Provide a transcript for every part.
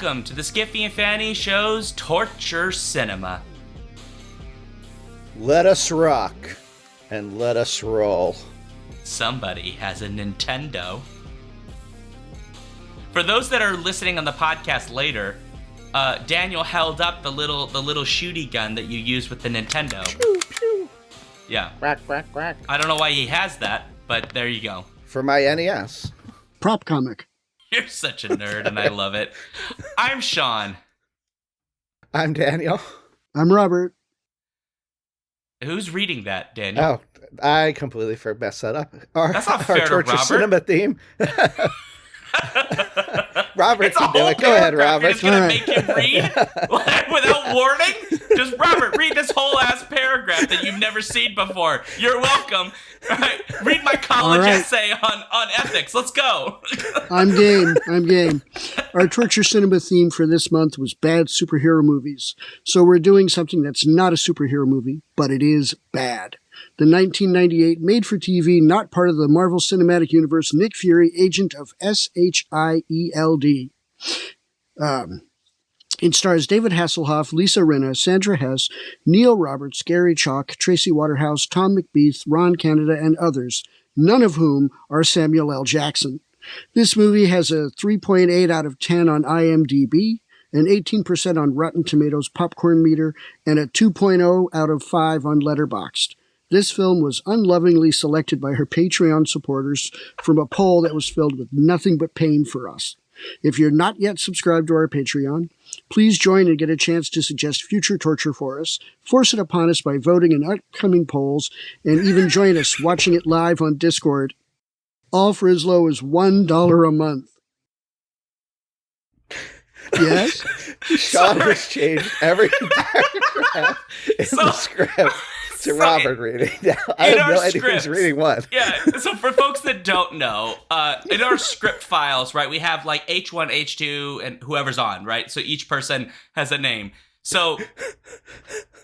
welcome to the Skiffy and Fanny Show's Torture Cinema. Let us rock and let us roll. Somebody has a Nintendo. For those that are listening on the podcast later, Daniel held up the little shooty gun that you use with the Nintendo. Pew, pew. Yeah. Quack, quack, quack. I don't know why he has that, but there you go. For my NES. Prop comic. You're such a nerd, and I love it. I'm Shaun. I'm Daniel. I'm Robert. Who's reading that, Daniel? Oh, I completely messed that up. That's not fair to Torture Robert. Cinema theme. Robert, It's a whole do it. Go ahead, paragraph. Robert. You're just going to make him read without warning? Just, Robert, read this whole ass paragraph that you've never seen before. You're welcome. Right. Read my college essay on ethics. Let's go. I'm game. Our Torture Cinema theme for this month was bad superhero movies. So we're doing something that's not a superhero movie, but it is bad. The 1998 made-for-TV, not part of the Marvel Cinematic Universe, Nick Fury, agent of S.H.I.E.L.D. It stars David Hasselhoff, Lisa Rinna, Sandra Hess, Neil Roberts, Gary Chalk, Tracy Waterhouse, Tom McBeath, Ron Canada, and others, none of whom are Samuel L. Jackson. This movie has a 3.8 out of 10 on IMDb, an 18% on Rotten Tomatoes popcorn meter, and a 2.0 out of 5 on Letterboxd. This film was unlovingly selected by her Patreon supporters from a poll that was filled with nothing but pain for us. If you're not yet subscribed to our Patreon, please join and get a chance to suggest future torture for us, force it upon us by voting in upcoming polls, and even join us watching it live on Discord, all for as low as $1 a month. Yes? Shaun has changed every paragraph in the script to Robert reading. Now, I have no idea who's reading what. Yeah, so for folks that don't know, in our script files, right, we have like H1, H2, and whoever's on, right? So each person has a name. So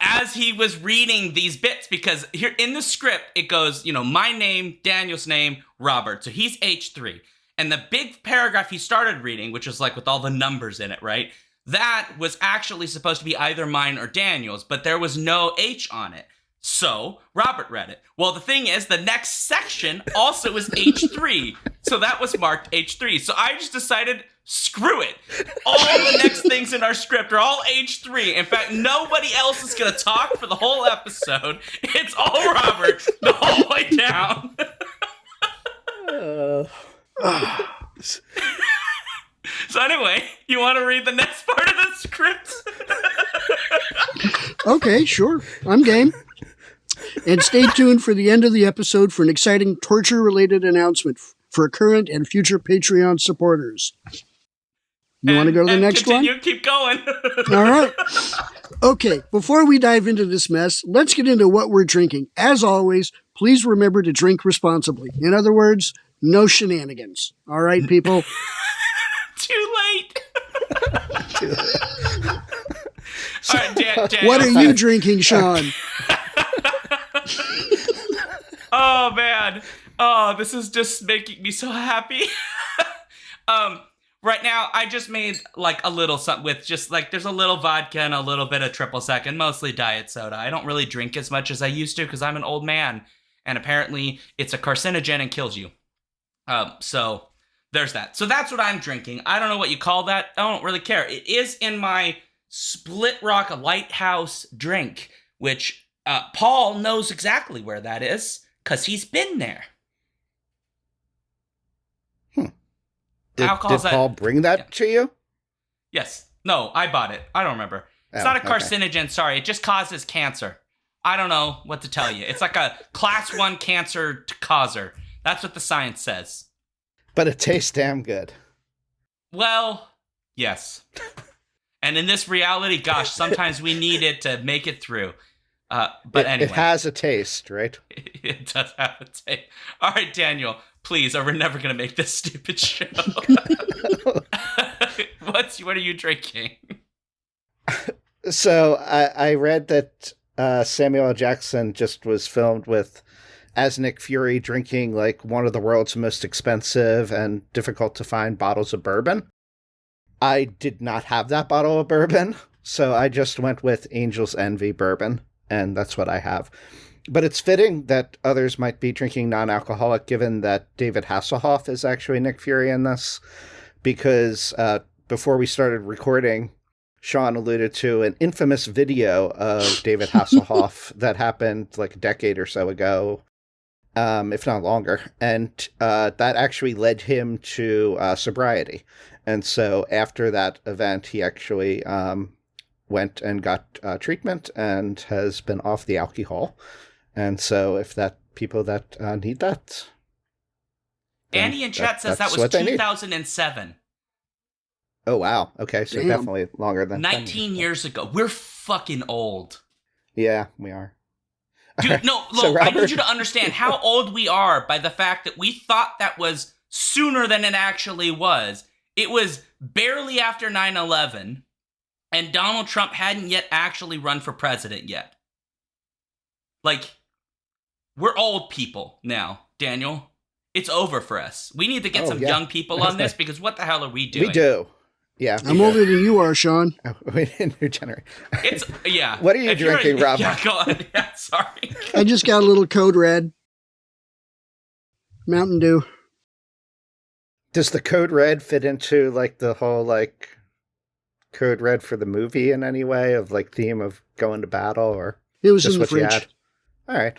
as he was reading these bits, because here in the script, it goes, my name, Daniel's name, Robert. So he's H3. And the big paragraph he started reading, which was like with all the numbers in it, right? That was actually supposed to be either mine or Daniel's, but there was no H on it. So Robert read it. Well, the thing is, the next section also is H3. So that was marked H3. So I just decided, screw it. All the next things in our script are all H3. In fact, nobody else is going to talk for the whole episode. It's all Robert the whole way down. So anyway, you want to read the next part of the script? Okay, sure. I'm game. And stay tuned for the end of the episode for an exciting torture-related announcement for current and future Patreon supporters. You want to go to the next one? Keep going. All right. Okay, before we dive into this mess, let's get into what we're drinking. As always, please remember to drink responsibly. In other words, no shenanigans. All right, people? Too late. All right, Daniel. What are you drinking, Shaun? Oh, man. Oh, this is just making me so happy. Right now, I just made like a little something with just like, there's a little vodka and a little bit of triple sec and mostly diet soda. I don't really drink as much as I used to because I'm an old man. And apparently it's a carcinogen and kills you. So there's that. So that's what I'm drinking. I don't know what you call that. I don't really care. It is in my Split Rock Lighthouse drink, which Paul knows exactly where that is because he's been there. Did Paul bring that to you? Yes. No, I bought it. I don't remember. It's not a carcinogen, sorry. It just causes cancer. I don't know what to tell you. It's like a class 1 cancer causer. That's what the science says. But it tastes damn good. Well, yes. And in this reality, gosh, sometimes we need it to make it through. But anyway. It has a taste, right? It does have a taste. All right, Daniel, please, or we're never going to make this stupid show. What are you drinking? So I read that Samuel L. Jackson just was filmed with as Nick Fury drinking like one of the world's most expensive and difficult to find bottles of bourbon. I did not have that bottle of bourbon, so I just went with Angel's Envy bourbon, and that's what I have. But it's fitting that others might be drinking non-alcoholic, given that David Hasselhoff is actually Nick Fury in this, because before we started recording, Shaun alluded to an infamous video of David Hasselhoff that happened like a decade or so ago, if not longer. And that actually led him to sobriety. And so after that event, he actually went and got treatment and has been off the alcohol. And so if that people that need that. Andy in chat says that was 2007. Oh, wow. Okay, so definitely longer than 19 years ago. We're fucking old. Yeah, we are. Dude, right. No, look, so I need you to understand how old we are by the fact that we thought that was sooner than it actually was. It was barely after 9/11, and Donald Trump hadn't yet actually run for president yet. Like, we're old people now, Daniel. It's over for us. We need to get some young people on this, because what the hell are we doing? We do. Yeah. I'm older than you are, Shaun. Oh, we didn't regenerate. It's, yeah. What are you drinking, Rob? Yeah, go on. Yeah, sorry. I just got a little Code Red. Mountain Dew. Does the Code Red fit into, like, the whole, like, Code Red for the movie in any way, of, like, theme of going to battle, or it was just in the fridge. All right.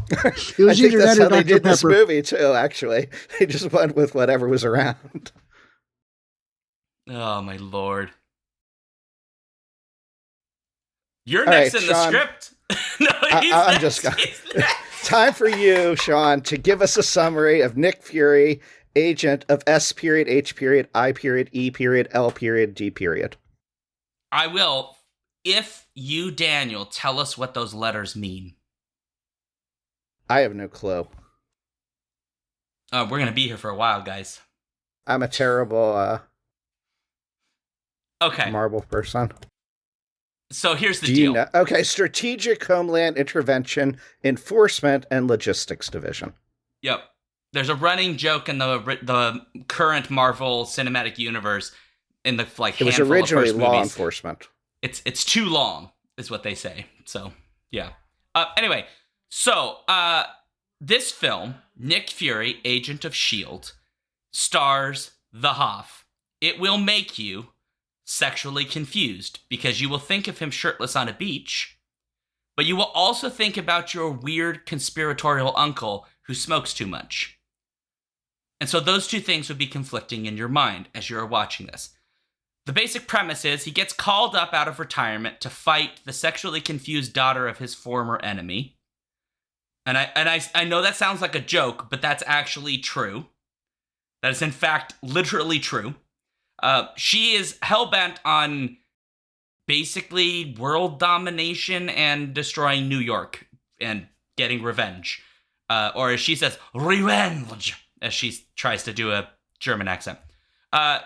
It was either that or Dr. They did Pepper. This movie too. Actually, they just went with whatever was around. Oh my lord! You're next in the script. No, I'm just time for you, Shaun, to give us a summary of Nick Fury, agent of S.I.E.L.D. I will, if you, Daniel, tell us what those letters mean. I have no clue. We're going to be here for a while, guys. I'm a terrible marble person. So here's the deal. Okay, Strategic Homeland Intervention, Enforcement, and Logistics Division. Yep. There's a running joke in the current Marvel Cinematic Universe in the like. It was originally law enforcement. It's too long, is what they say. So yeah. Anyway. So, this film, Nick Fury, Agent of S.H.I.E.L.D., stars the Hoff. It will make you sexually confused, because you will think of him shirtless on a beach, but you will also think about your weird conspiratorial uncle who smokes too much. And so those two things would be conflicting in your mind as you're watching this. The basic premise is he gets called up out of retirement to fight the sexually confused daughter of his former enemy. And I know that sounds like a joke, but that's actually true. That is, in fact, literally true. She is hell-bent on basically world domination and destroying New York and getting revenge. Or as she says, revenge, as she tries to do a German accent.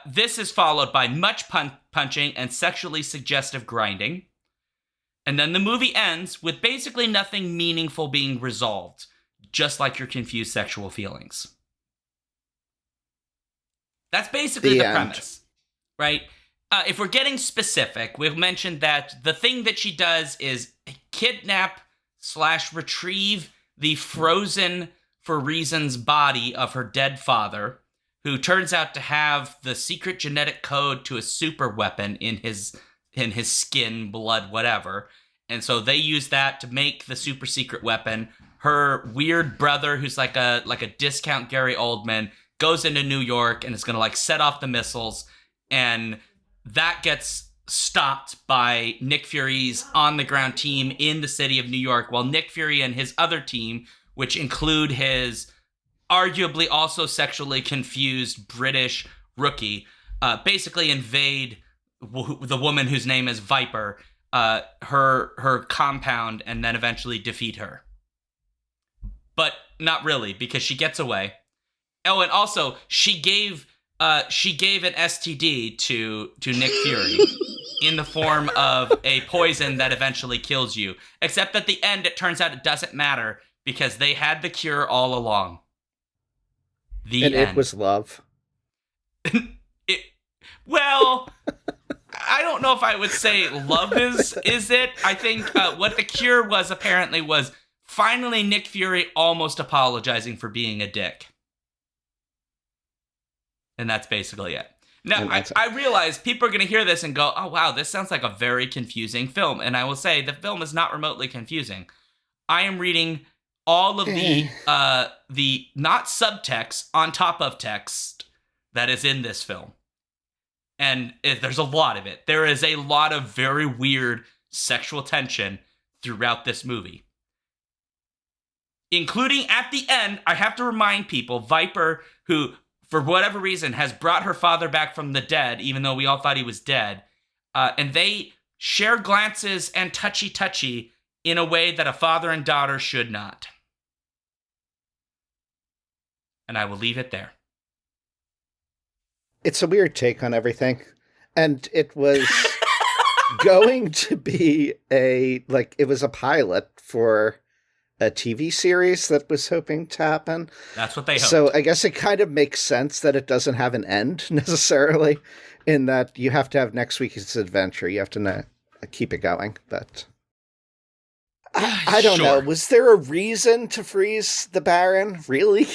This is followed by much punching and sexually suggestive grinding. And then the movie ends with basically nothing meaningful being resolved, just like your confused sexual feelings. That's basically the premise, right? If we're getting specific, we've mentioned that the thing that she does is kidnap/retrieve the frozen for reasons body of her dead father, who turns out to have the secret genetic code to a super weapon in his skin, blood, whatever. And so they use that to make the super secret weapon. Her weird brother, who's like a discount Gary Oldman, goes into New York and is going to like set off the missiles. And that gets stopped by Nick Fury's on-the-ground team in the city of New York, while Nick Fury and his other team, which include his arguably also sexually confused British rookie, basically invade the woman whose name is Viper, her compound, and then eventually defeat her. But not really, because she gets away. Oh, and also she gave an STD to Nick Fury in the form of a poison that eventually kills you. Except at the end, it turns out it doesn't matter because they had the cure all along. The end. It was love. Well, I don't know if I would say love is it. I think what the cure was apparently was finally Nick Fury almost apologizing for being a dick. And that's basically it. Now, I realize people are going to hear this and go, oh, wow, this sounds like a very confusing film. And I will say the film is not remotely confusing. I am reading all of the not subtext on top of text that is in this film. And there's a lot of it. There is a lot of very weird sexual tension throughout this movie. Including at the end, I have to remind people, Viper, who for whatever reason has brought her father back from the dead, even though we all thought he was dead, and they share glances and touchy-touchy in a way that a father and daughter should not. And I will leave it there. It's a weird take on everything. And it was going to be it was a pilot for a TV series that was hoping to happen. That's what they hoped. So I guess it kind of makes sense that it doesn't have an end necessarily, in that you have to have next week's adventure. You have to keep it going. But I don't know. Was there a reason to freeze the Baron? Really?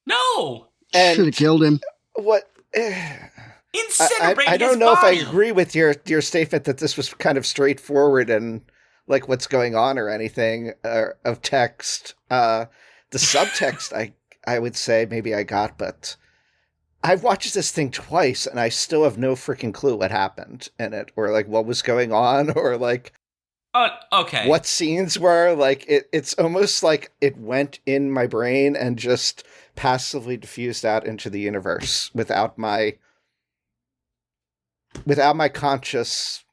No. Should have killed him. What? Incinerate I don't his know body. if I agree with your statement that this was kind of straightforward and like what's going on or anything of text. The subtext, I would say maybe I got, but I've watched this thing twice and I still have no freaking clue what happened in it or like what was going on or like okay, what scenes were. Like it's almost like it went in my brain and just passively diffused out into the universe without my conscious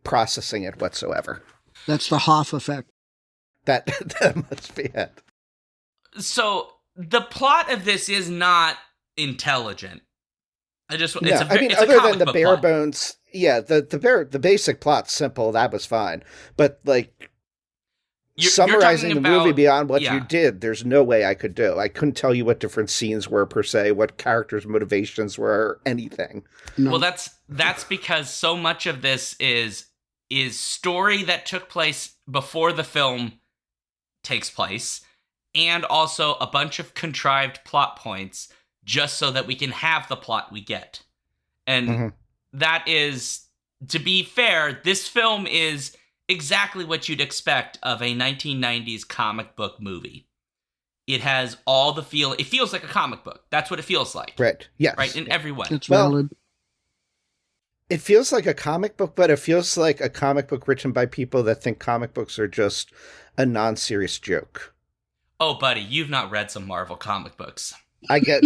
processing it whatsoever. That's the Hoff effect. That must be it. So the plot of this is not intelligent. Other than the bare bones, yeah, the basic plot's simple. That was fine, but like summarizing the movie beyond what you did, there's no way I could do. I couldn't tell you what different scenes were per se, what characters' motivations were, anything. No. Well, that's because so much of this is story that took place before the film takes place, and also a bunch of contrived plot points just so that we can have the plot we get. And that is, to be fair, this film is exactly what you'd expect of a 1990s comic book movie. It has all the feel. It feels like a comic book. That's what it feels like. Right. Yes. Right. In every way. It's valid. It feels like a comic book, but it feels like a comic book written by people that think comic books are just a non-serious joke. Oh, buddy, you've not read some Marvel comic books.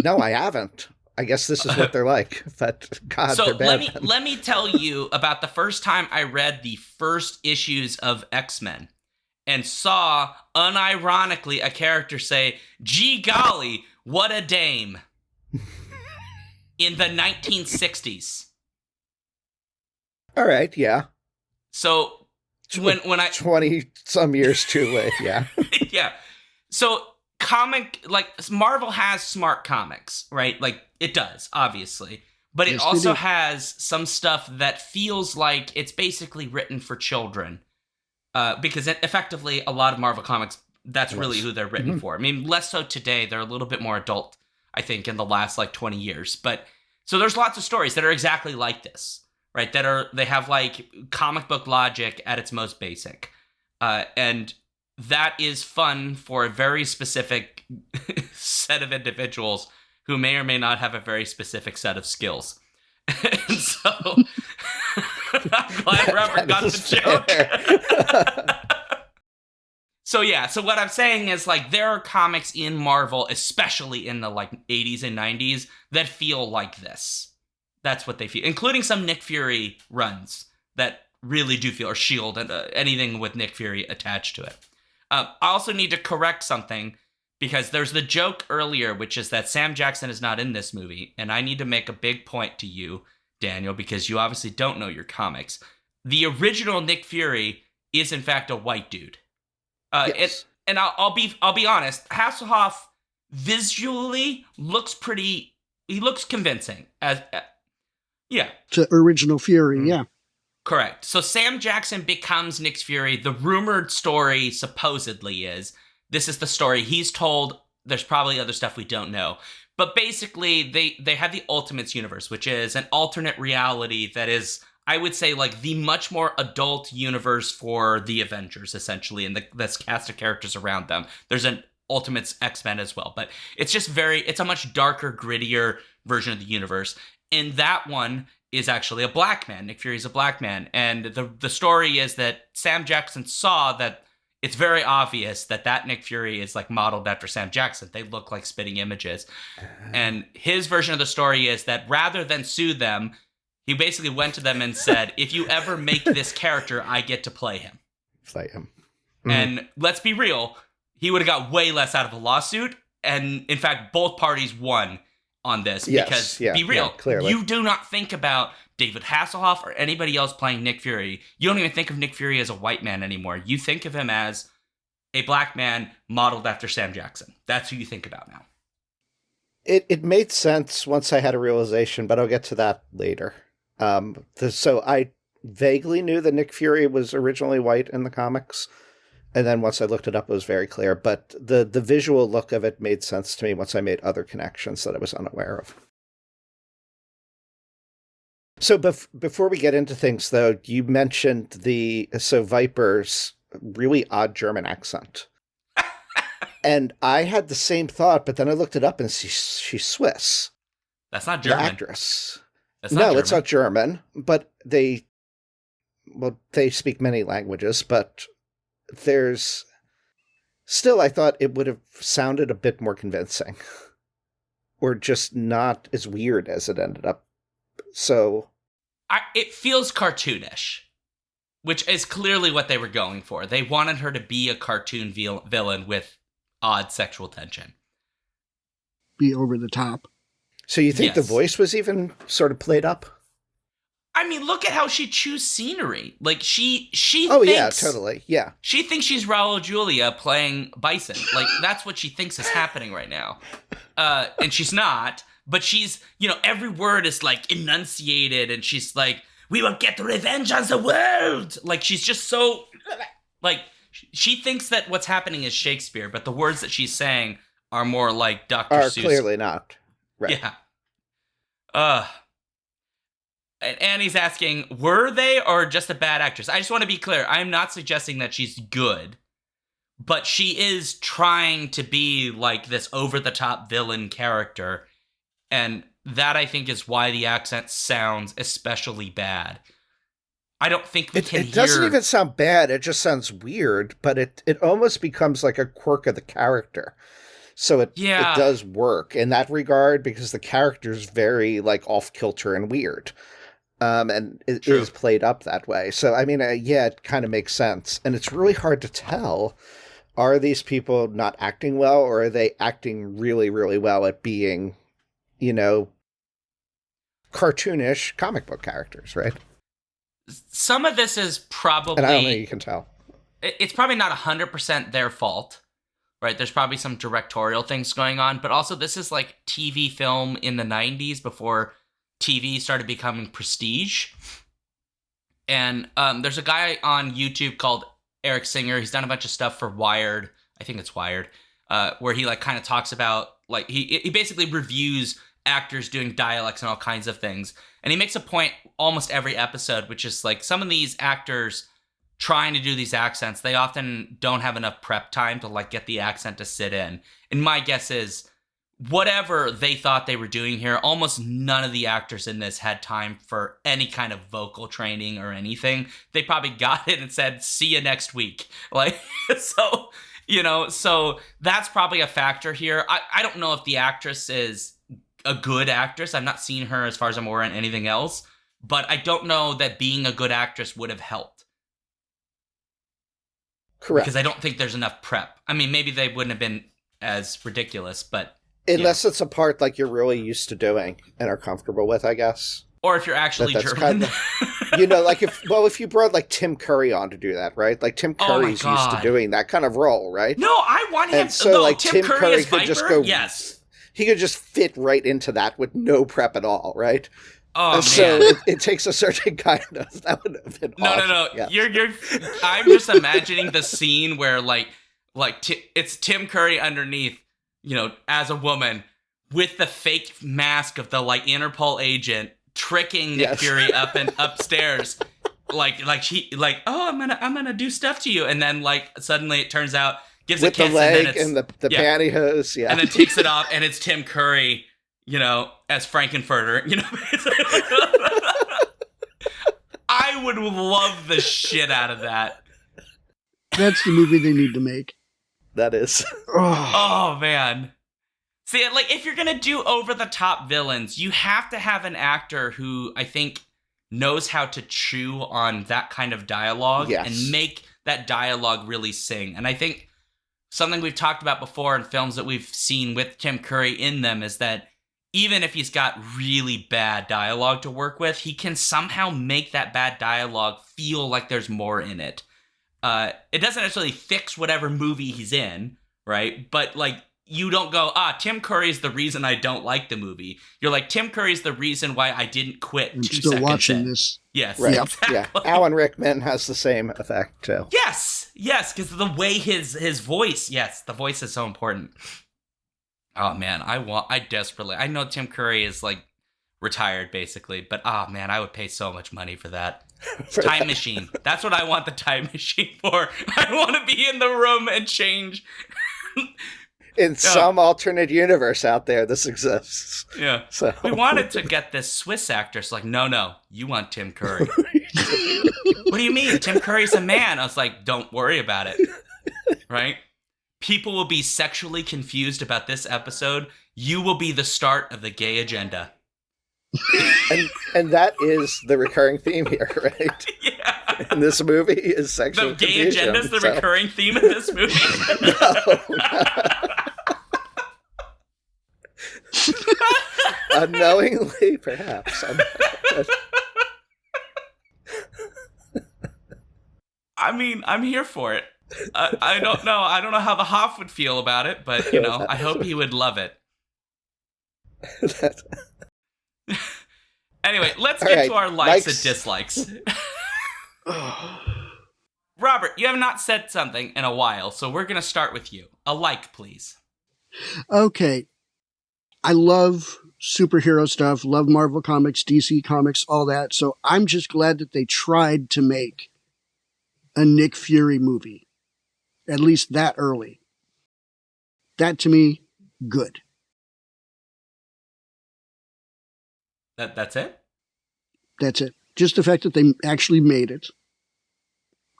No, I haven't. I guess this is what they're like, but God, so they're bad. let me tell you about the first time I read the first issues of X-Men and saw, unironically, a character say, "Gee golly, what a dame," in the 1960s. All right, yeah. So when I 20 some years too late, yeah. yeah. So Marvel has smart comics, right? Like it does, obviously. But it also has some stuff that feels like it's basically written for children. Because effectively, a lot of Marvel comics, that's really who they're written for. I mean, less so today. They're a little bit more adult, I think, in the last 20 years. But so there's lots of stories that are exactly like this, right? They have comic book logic at its most basic. And that is fun for a very specific set of individuals who may or may not have a very specific set of skills. And so I'm glad Robert got the joke. So what I'm saying is there are comics in Marvel, especially in the 80s and 90s, that feel like this. That's what they feel, including some Nick Fury runs that really do feel, or S.H.I.E.L.D. and anything with Nick Fury attached to it. I also need to correct something, because there's the joke earlier, which is that Sam Jackson is not in this movie, and I need to make a big point to you, Daniel, because you obviously don't know your comics. The original Nick Fury is in fact a white dude. Yes. And I'll be honest, Hasselhoff visually looks convincing. Yeah. To original Fury, yeah. Correct. So Sam Jackson becomes Nick Fury. The rumored story supposedly is, this is the story he's told. There's probably other stuff we don't know. But basically, they have the Ultimates universe, which is an alternate reality that is, I would say, like the much more adult universe for the Avengers, essentially, and this cast of characters around them. There's an Ultimates X-Men as well, but it's a much darker, grittier version of the universe. And that one is actually a black man. Nick Fury's a black man. And the story is that Sam Jackson saw that it's very obvious that Nick Fury is like modeled after Sam Jackson. They look like spitting images. And his version of the story is that rather than sue them, he basically went to them and said, if you ever make this character, I get to play him. Play him. And let's be real, he would have got way less out of a lawsuit. And in fact, both parties won on this. Because, be real, clearly. You do not think about David Hasselhoff or anybody else playing Nick Fury. You don't even think of Nick Fury as a white man anymore. You think of him as a black man modeled after Sam Jackson. That's who you think about now. It made sense once I had a realization, but I'll get to that later. So I vaguely knew that Nick Fury was originally white in the comics, and then once I looked it up, it was very clear. But the visual look of it made sense to me once I made other connections that I was unaware of. So before we get into things, though, you mentioned Viper's really odd German accent. And I had the same thought, but then I looked it up and she's Swiss. That's not German. The actress. That's not German. It's not German, but they speak many languages, but there's still, I thought it would have sounded a bit more convincing or just not as weird as it ended up. So it feels cartoonish, which is clearly what they were going for. They wanted her to be a cartoon villain with odd sexual tension. Be over the top. So you think the voice was even sort of played up? I mean, look at how she chews scenery. Like, she Oh, thinks, yeah, totally, yeah. She thinks she's Raul Julia playing Bison. Like, that's what she thinks is happening right now. And she's not, but she's, every word is, like, enunciated, and she's like, we will get revenge on the world! Like, she's just so, like, she thinks that what's happening is Shakespeare, but the words that she's saying are more like Dr. Seuss. Clearly not. Right. Yeah. And Annie's asking, were they or just a bad actress? I just want to be clear. I'm not suggesting that she's good, but she is trying to be like this over-the-top villain character. And that, I think, is why the accent sounds especially bad. I don't think we can hear... It doesn't even sound bad. It just sounds weird, but it almost becomes like a quirk of the character. So it does work in that regard because the character's very like off-kilter and weird. And it is played up that way. So, I mean, it kind of makes sense. And it's really hard to tell, are these people not acting well or are they acting really, really well at being, cartoonish comic book characters, right? Some of this is probably... And I don't know, you can tell. It's probably not 100% their fault. Right, there's probably some directorial things going on, but also this is like TV film in the 90s before TV started becoming prestige. And there's a guy on YouTube called Eric Singer. He's done a bunch of stuff for Wired. I think it's Wired, where he like kind of talks about like he basically reviews actors doing dialects and all kinds of things. And he makes a point almost every episode, which is like some of these actors trying to do these accents, they often don't have enough prep time to like get the accent to sit in. And my guess is whatever they thought they were doing here, almost none of the actors in this had time for any kind of vocal training or anything. They probably got it and said, see you next week. Like, so that's probably a factor here. I don't know if the actress is a good actress. I've not seen her as far as I'm aware in anything else, but I don't know that being a good actress would have helped. Correct. Because I don't think there's enough prep. I mean, maybe they wouldn't have been as ridiculous, but... Unless it's a part like you're really used to doing and are comfortable with, I guess. Or if you're actually German. Kind of, like if you brought like Tim Curry on to do that, right? Like Tim Curry's used to doing that kind of role, right? No, I want him to... So like Tim Curry could just go... Yes. He could just fit right into that with no prep at all, right? Oh, so man. it takes a certain kind of, that would have been No. Yeah. You're. I'm just imagining the scene where it's Tim Curry underneath, as a woman with the fake mask of the Interpol agent tricking Nick Fury up and upstairs, I'm gonna do stuff to you, and then suddenly it turns out gives with a kiss the leg and then the pantyhose, and then takes it off, and it's Tim Curry, as Frankenfurter, I would love the shit out of that. That's the movie they need to make. That is. Oh, man. See, if you're gonna do over-the-top villains, you have to have an actor who, I think, knows how to chew on that kind of dialogue and make that dialogue really sing. And I think something we've talked about before in films that we've seen with Tim Curry in them is that even if he's got really bad dialogue to work with, he can somehow make that bad dialogue feel like there's more in it. It doesn't necessarily fix whatever movie he's in, right? But you don't go, Tim Curry's the reason I don't like the movie. You're like, Tim Curry's the reason why I didn't quit. I'm still watching this. Yes, right. Exactly. Yeah. Alan Rickman has the same effect too. Yes, because the way his voice, the voice is so important. Oh man, I know Tim Curry is retired basically, but man, I would pay so much money for that. Time machine. That's what I want the time machine for. I want to be in the room and change. In some alternate universe out there, this exists. Yeah. So we wanted to get this Swiss actress. No, you want Tim Curry. What do you mean? Tim Curry's a man. I was like, don't worry about it. Right? People will be sexually confused about this episode. You will be the start of the gay agenda. and that is the recurring theme here, right? Yeah. In this movie is sexual The gay confusion, agenda is the recurring theme in this movie. Unknowingly, perhaps. I mean, I'm here for it. I don't know. I don't know how the Hoff would feel about it, but I hope he would love it. Anyway, let's get to our likes and dislikes. Robert, you have not said something in a while, so we're going to start with you. A like, please. Okay. I love superhero stuff, love Marvel Comics, DC Comics, all that. So I'm just glad that they tried to make a Nick Fury movie. At least that early. That, to me, good. That's it? That's it. Just the fact that they actually made it.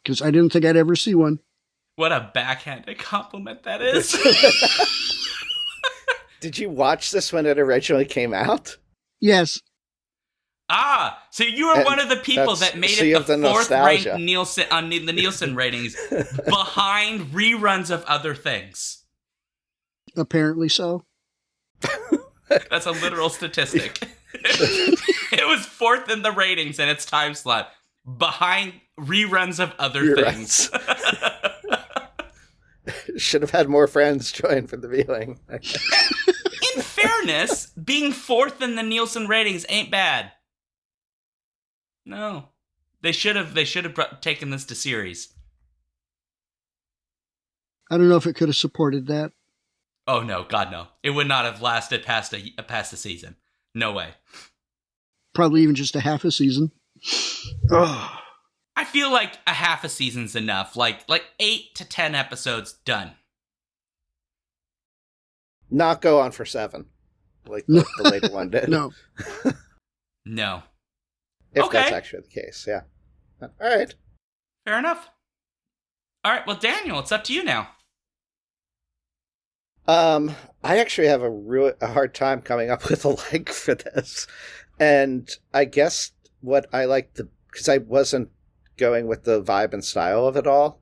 Because I didn't think I'd ever see one. What a backhanded compliment that is. Did you watch this when it originally came out? Yes. So you are one of the people that made it the fourth-ranked Nielsen on the Nielsen ratings behind reruns of other things. Apparently so. That's a literal statistic. It was fourth in the ratings in its time slot, behind reruns of other things. Should have had more friends join for the viewing. In fairness, being fourth in the Nielsen ratings ain't bad. No, they should have taken this to series. I don't know if it could have supported that. Oh no, God no! It would not have lasted past a season. No way. Probably even just a half a season. I feel like a half a season's enough. Like 8 to 10 episodes, done. Not go on for 7, like the later one did. No. No. If that's actually the case, yeah. All right. Fair enough. All right, well, Daniel, it's up to you now. I actually have a hard time coming up with a like for this. And I guess what I like because I wasn't going with the vibe and style of it all.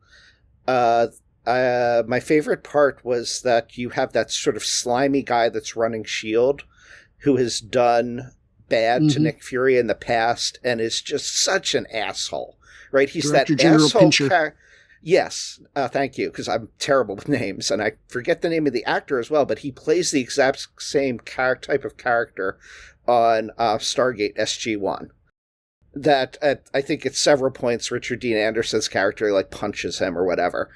My favorite part was that you have that sort of slimy guy that's running S.H.I.E.L.D. who has done bad to Nick Fury in the past and is just such an asshole, right? He's Director that General asshole Yes, thank you, because I'm terrible with names, and I forget the name of the actor as well, but he plays the exact same type of character on Stargate SG-1. That, I think at several points, Richard Dean Anderson's character, like, punches him or whatever.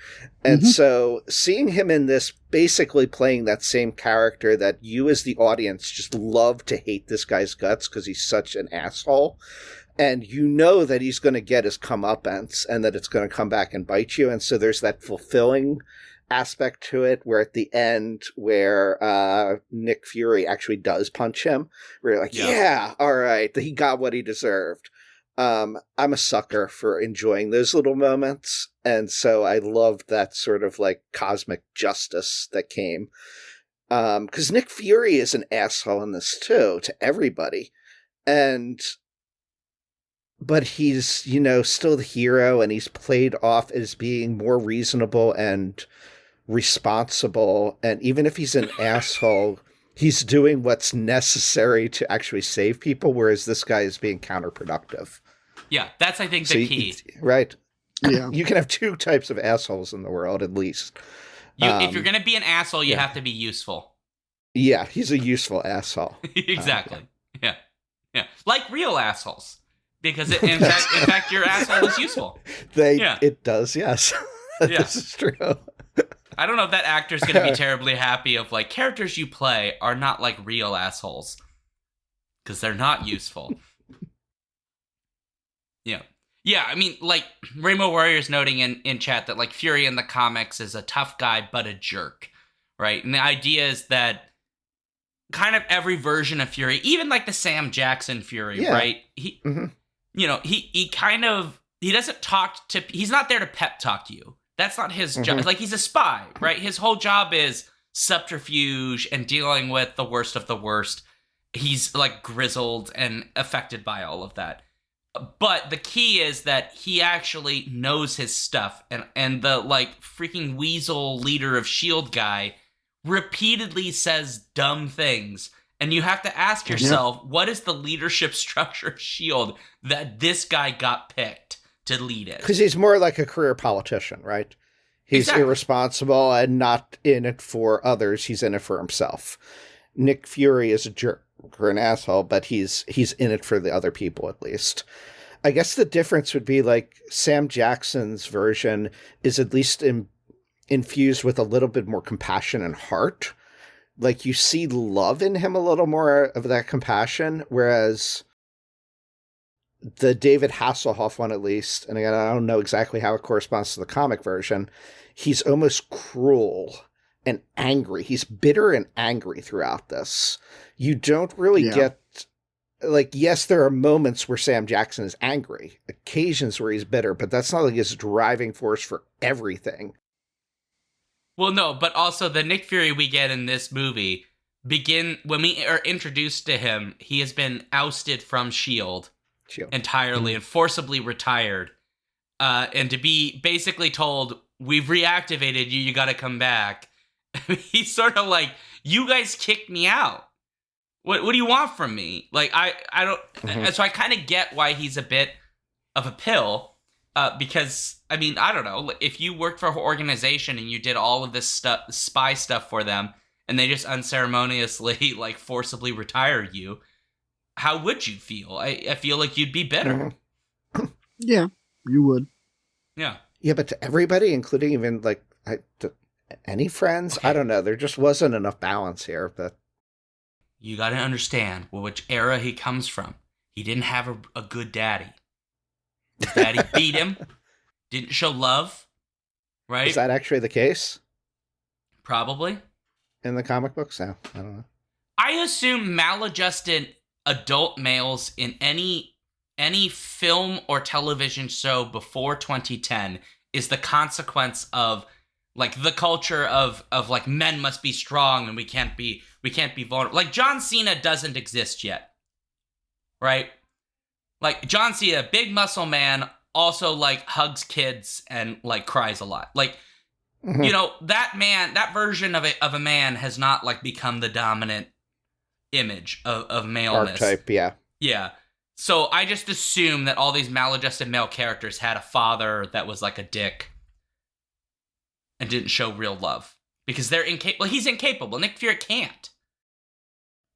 And so, seeing him in this, basically playing that same character that you as the audience just love to hate this guy's guts because he's such an asshole, and you know that he's going to get his comeuppance and that it's going to come back and bite you. And so there's that fulfilling aspect to it where at the end where Nick Fury actually does punch him, where you're like, yeah, all right, he got what he deserved. I'm a sucker for enjoying those little moments. And so I loved that sort of like cosmic justice that came. Because Nick Fury is an asshole in this too, to everybody. But he's, you know, still the hero, and he's played off as being more reasonable and responsible. And even if he's an asshole, he's doing what's necessary to actually save people, whereas this guy is being counterproductive. Yeah, that's, I think, the key. Right? Yeah. You can have two types of assholes in the world, at least. If you're going to be an asshole, you have to be useful. Yeah, he's a useful asshole. Exactly. Yeah. Like real assholes. Because in fact, your asshole is useful. It does, yes. This is true. I don't know if that actor's going to be terribly happy of, like, characters you play are not like real assholes. Because they're not useful. Yeah, I mean, like, Rainbow Warrior's noting in chat that, like, Fury in the comics is a tough guy but a jerk, right? And the idea is that kind of every version of Fury, even like the Sam Jackson Fury, right? He, you know, he doesn't talk to, he's not there to pep talk you. That's not his job. Like, he's a spy, right? His whole job is subterfuge and dealing with the worst of the worst. He's, like, grizzled and affected by all of that. But the key is that he actually knows his stuff. And the, like, freaking weasel leader of S.H.I.E.L.D. guy repeatedly says dumb things. And you have to ask yourself, what is the leadership structure of S.H.I.E.L.D. that this guy got picked to lead it? Because he's more like a career politician, right? He's irresponsible and not in it for others. He's in it for himself. Nick Fury is a jerk or an asshole, but he's in it for the other people, at least. I guess the difference would be, like, Sam Jackson's version is at least infused with a little bit more compassion and heart. Like, you see love in him a little more of that compassion, whereas the David Hasselhoff one, at least, and again, I don't know exactly how it corresponds to the comic version, he's almost cruel and angry. He's bitter and angry throughout this. You don't really get, like, yes, there are moments where Sam Jackson is angry, occasions where he's bitter, but that's not like his driving force for everything. Well, no, but also the Nick Fury we get in this movie when we are introduced to him, he has been ousted from S.H.I.E.L.D. entirely and forcibly retired. And to be basically told, we've reactivated you, you got to come back. He's sort of like, you guys kicked me out. What do you want from me? Like, I don't. So I kind of get why he's a bit of a pill. Because, I mean, I don't know. If you worked for an organization and you did all of this spy stuff for them, and they just unceremoniously, like, forcibly retire you, how would you feel? I feel like you'd be bitter. Yeah, you would. Yeah. Yeah, but to everybody, including even, like, any friends? Okay. I don't know. There just wasn't enough balance here. But you got to understand which era he comes from. He didn't have a good daddy. His daddy beat him, didn't show love, right? Is that actually the case? Probably. In the comic books? No, I don't know. I assume maladjusted adult males in any film or television show before 2010 is the consequence of, like, the culture of like, men must be strong and we can't be vulnerable. Like, John Cena doesn't exist yet, right? Like, John Cena, big muscle man, also, like, hugs kids and, like, cries a lot. Like, you know, that version of a man has not, like, become the dominant image of maleness. Archetype, yeah. Yeah. So I just assume that all these maladjusted male characters had a father that was, like, a dick. and didn't show real love because they're incapable. Well, he's incapable. Nick Fury can't.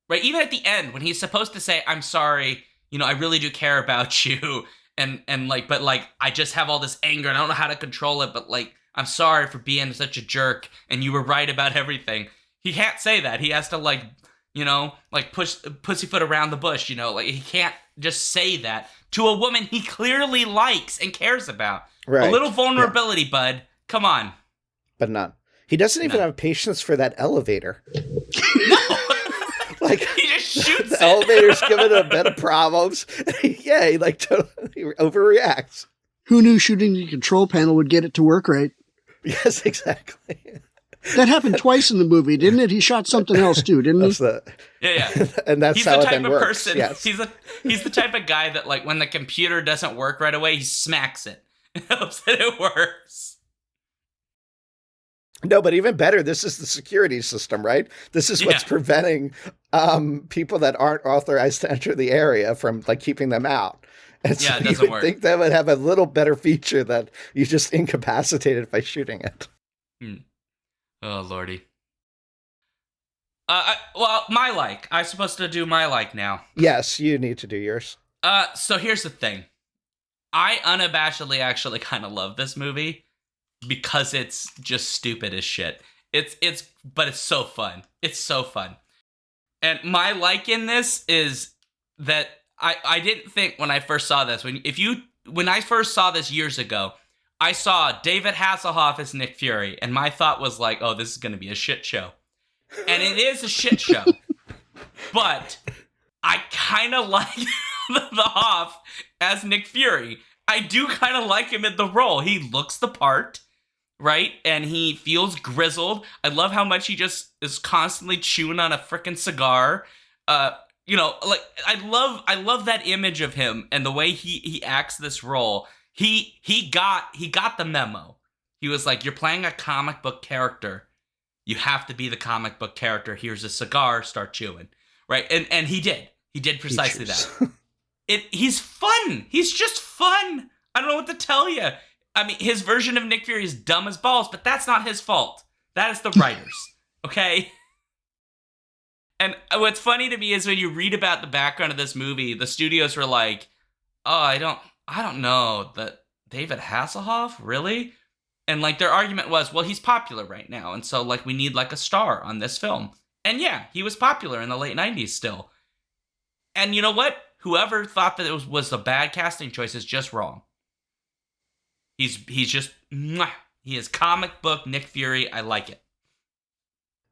Right? Even at the end when he's supposed to say, "I'm sorry, I really do care about you." But I just have all this anger and I don't know how to control it, but like, I'm sorry for being such a jerk and you were right about everything. He can't say that. He has to push pussyfoot around the bush, he can't just say that to a woman he clearly likes and cares about. Right. A little vulnerability, bud. Come on. But none. He doesn't even have patience for that elevator. No. He just shoots the elevator's giving him a bit of problems. He totally overreacts. Who knew shooting the control panel would get it to work right? Yes, exactly. That happened twice in the movie, didn't it? He shot something else too, didn't he? Yeah. And that's he's how the it type then of works. Person. Yes. He's the type of guy that when the computer doesn't work right away, he smacks it. It hopes that it works. No, but even better, this is the security system, right? This is what's preventing people that aren't authorized to enter the area from keeping them out. And so it doesn't work. I think that would have a little better feature that you just incapacitated by shooting it. Oh, Lordy. I'm supposed to do my now. Yes, you need to do yours. So here's the thing. I unabashedly actually kind of love this movie because it's just stupid as shit. But it's so fun. It's so fun. And my in this is that I didn't think when I first saw this, when I first saw this years ago, I saw David Hasselhoff as Nick Fury, and my thought was oh, this is going to be a shit show. And it is a shit show. But I kind of like the Hoff as Nick Fury. I do kind of like him in the role. He looks the part, right? And he feels grizzled. I love how much he just is constantly chewing on a freaking cigar. I love that image of him and the way he acts this role. He got the memo. He was like, you're playing a comic book character. You have to be the comic book character. Here's a cigar, start chewing. Right? And he did. He did precisely that. He's fun. He's just fun. I don't know what to tell you. I mean, his version of Nick Fury is dumb as balls, but that's not his fault. That is the writers. Okay? And what's funny to me is when you read about the background of this movie, the studios were like, oh, I don't know, that David Hasselhoff, really? And their argument was, well, he's popular right now, and so we need a star on this film. And yeah, he was popular in the late 90s still. And you know what? Whoever thought that it was a bad casting choice is just wrong. He's just, he is comic book Nick Fury. I like it.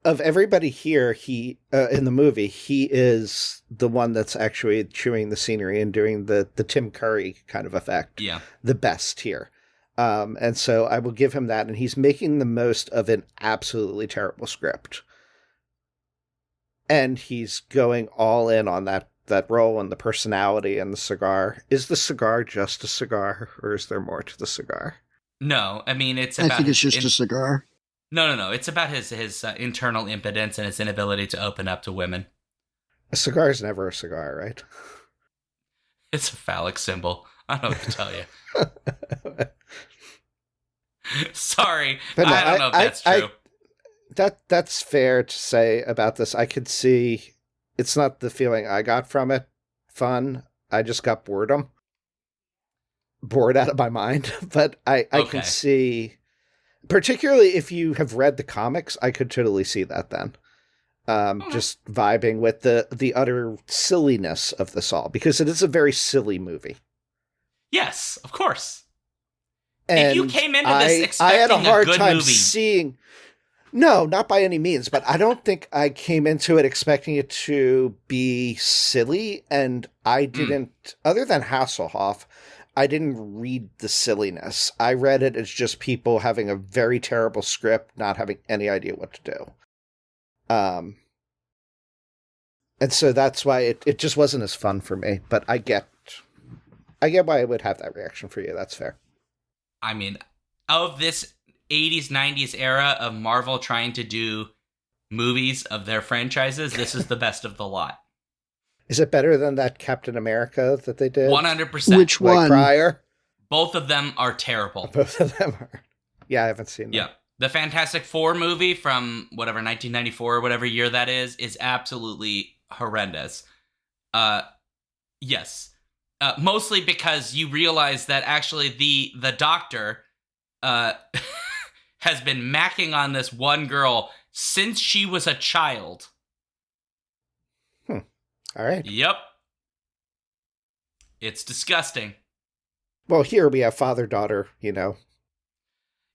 Of everybody here, he in the movie, he is the one that's actually chewing the scenery and doing the Tim Curry kind of effect. Yeah. The best here. And so I will give him that. And he's making the most of an absolutely terrible script. And he's going all in on that role and the personality and the cigar. Is the cigar just a cigar, or is there more to the cigar? No, I mean, I think it's just a cigar. No. It's about his internal impotence and his inability to open up to women. A cigar is never a cigar, right? It's a phallic symbol. I don't know what to tell you. Sorry, but no, I don't know if that's true. That's fair to say about this. I could see it's not the feeling I got from it. Fun. I just got bored out of my mind. But I can see, particularly if you have read the comics, I could totally see that then. Just vibing with the utter silliness of this all, because it is a very silly movie. Yes, of course. And if you came into this expecting I had a hard good time movie. seeing. No, not by any means, but I don't think I came into it expecting it to be silly, and I didn't, other than Hasselhoff, I didn't read the silliness. I read it as just people having a very terrible script, not having any idea what to do. And so that's why it just wasn't as fun for me, but I get why I would have that reaction for you. That's fair. I mean, of this 80s, 90s era of Marvel trying to do movies of their franchises, this is the best of the lot. Is it better than that Captain America that they did? 100%. Which one? Prior? Both of them are terrible. Both of them are. Yeah, I haven't seen that. Yeah. The Fantastic Four movie from whatever 1994 or whatever year that is absolutely horrendous. Yes. Mostly because you realize that actually the doctor has been macking on this one girl since she was a child. All right. Yep. It's disgusting. Well, here we have father-daughter,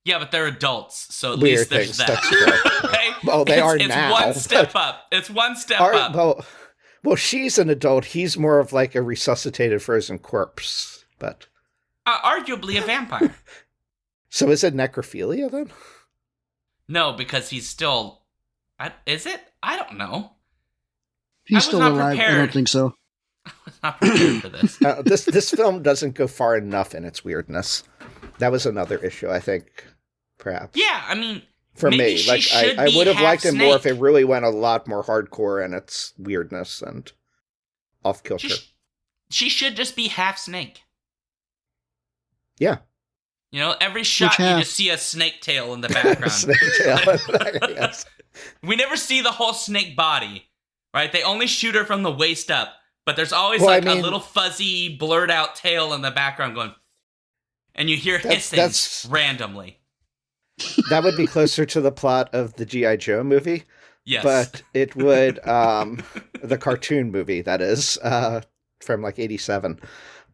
Yeah, but they're adults, so at weird least there's things. that. That's true. Right? Well, they are it's now. One step up. It's one step up. Well, she's an adult. He's more of like a resuscitated frozen corpse, but arguably a vampire. So is it necrophilia then? No, because he's still. Is it? I don't know. He's still alive. Prepared. I don't think so. I was not prepared for this. This film doesn't go far enough in its weirdness. That was another issue, I think, perhaps. Yeah, I mean, for me, like I would have liked it more if it really went a lot more hardcore in its weirdness and off kilter. She should just be half snake. Yeah. Every shot you just see a snake tail in the background. Snake tail. Yes. We never see the whole snake body, right? They only shoot her from the waist up, but there's always a little fuzzy, blurred out tail in the background going, and you hear hissing randomly. That would be closer to the plot of the G.I. Joe movie. Yes. But it would, the cartoon movie, that is, from like 87.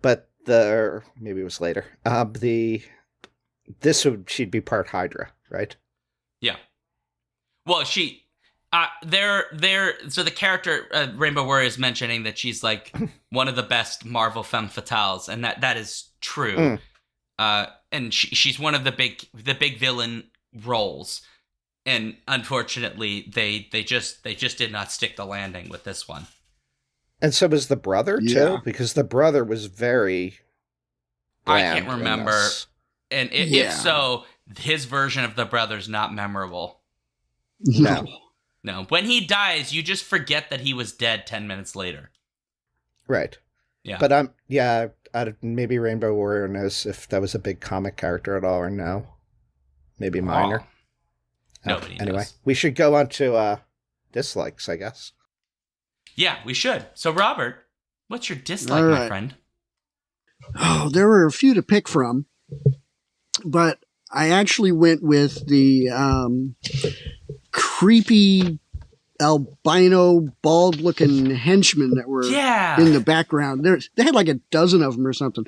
But maybe it was later. She'd be part Hydra, right? Yeah. Well, so the character, Rainbow Warrior is mentioning that she's like one of the best Marvel femme fatales, and that is true. And she's one of the big villain roles, and unfortunately, they just did not stick the landing with this one. And so was the brother too, because the brother was very. I can't remember, and if so, his version of the brother's not memorable. No. When he dies, you just forget that he was dead 10 minutes later. Right. Yeah. But maybe Rainbow Warrior knows if that was a big comic character at all or no. Maybe minor. Nobody knows. Anyway, we should go on to dislikes, I guess. Yeah, we should. So, Robert, what's your dislike, my friend? Oh, there were a few to pick from, but I actually went with the creepy albino bald-looking henchmen that were in the background. They had like a dozen of them or something.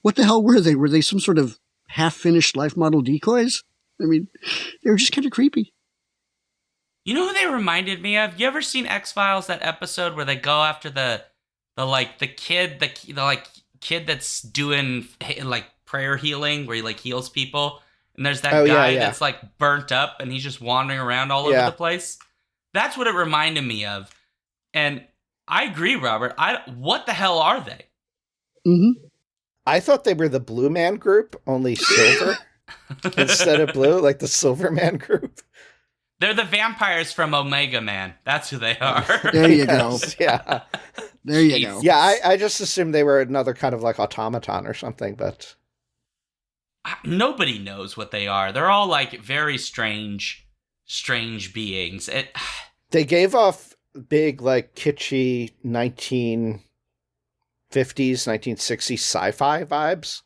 What the hell were they? Were they some sort of half-finished life model decoys? I mean, they were just kind of creepy. You know who they reminded me of? You ever seen X-Files, that episode where they go after the kid that's doing like prayer healing, where he like heals people, and there's that guy that's like burnt up and he's just wandering around all over the place? That's what it reminded me of. And I agree, Robert. What the hell are they? Mm-hmm. I thought they were the Blue Man Group, only silver instead of blue, like the Silver Man Group. They're the vampires from Omega Man. That's who they are. There you go. Yeah. There you go. Yeah, I just assumed they were another kind of like automaton or something, but... Nobody knows what they are. They're all like very strange beings. They gave off big, like, kitschy 1950s, 1960s sci-fi vibes.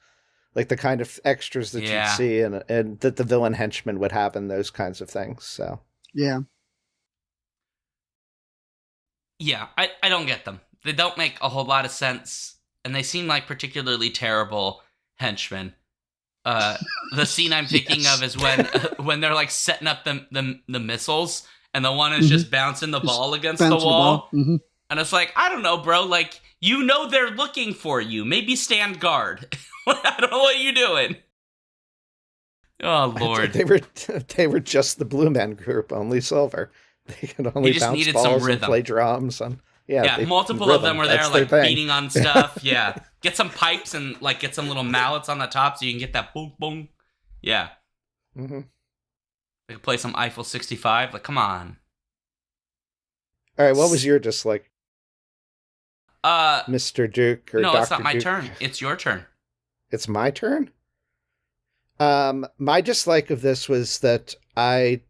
Like the kind of extras that you'd see and that the villain henchman would have in those kinds of things. So yeah, I don't get them. They don't make a whole lot of sense, and they seem like particularly terrible henchmen. The scene I'm thinking of is when they're like setting up the missiles, and the one is just bouncing the ball against the wall. Mm-hmm. And it's like, I don't know, bro. Like, they're looking for you. Maybe stand guard. I don't know what you're doing. Oh, Lord. They were just the Blue Man Group, only silver. They could only bounce balls and play drums. And, multiple of them were there, like, beating on stuff. Yeah. Get some pipes and, like, get some little mallets on the top so you can get that boom, boom. Yeah. Mm-hmm. They could play some Eiffel 65. Like, come on. All right, what was your dislike? Mr. Duke or no, Dr. it's not my Duke? turn. It's your turn. It's my turn? My dislike of this was that I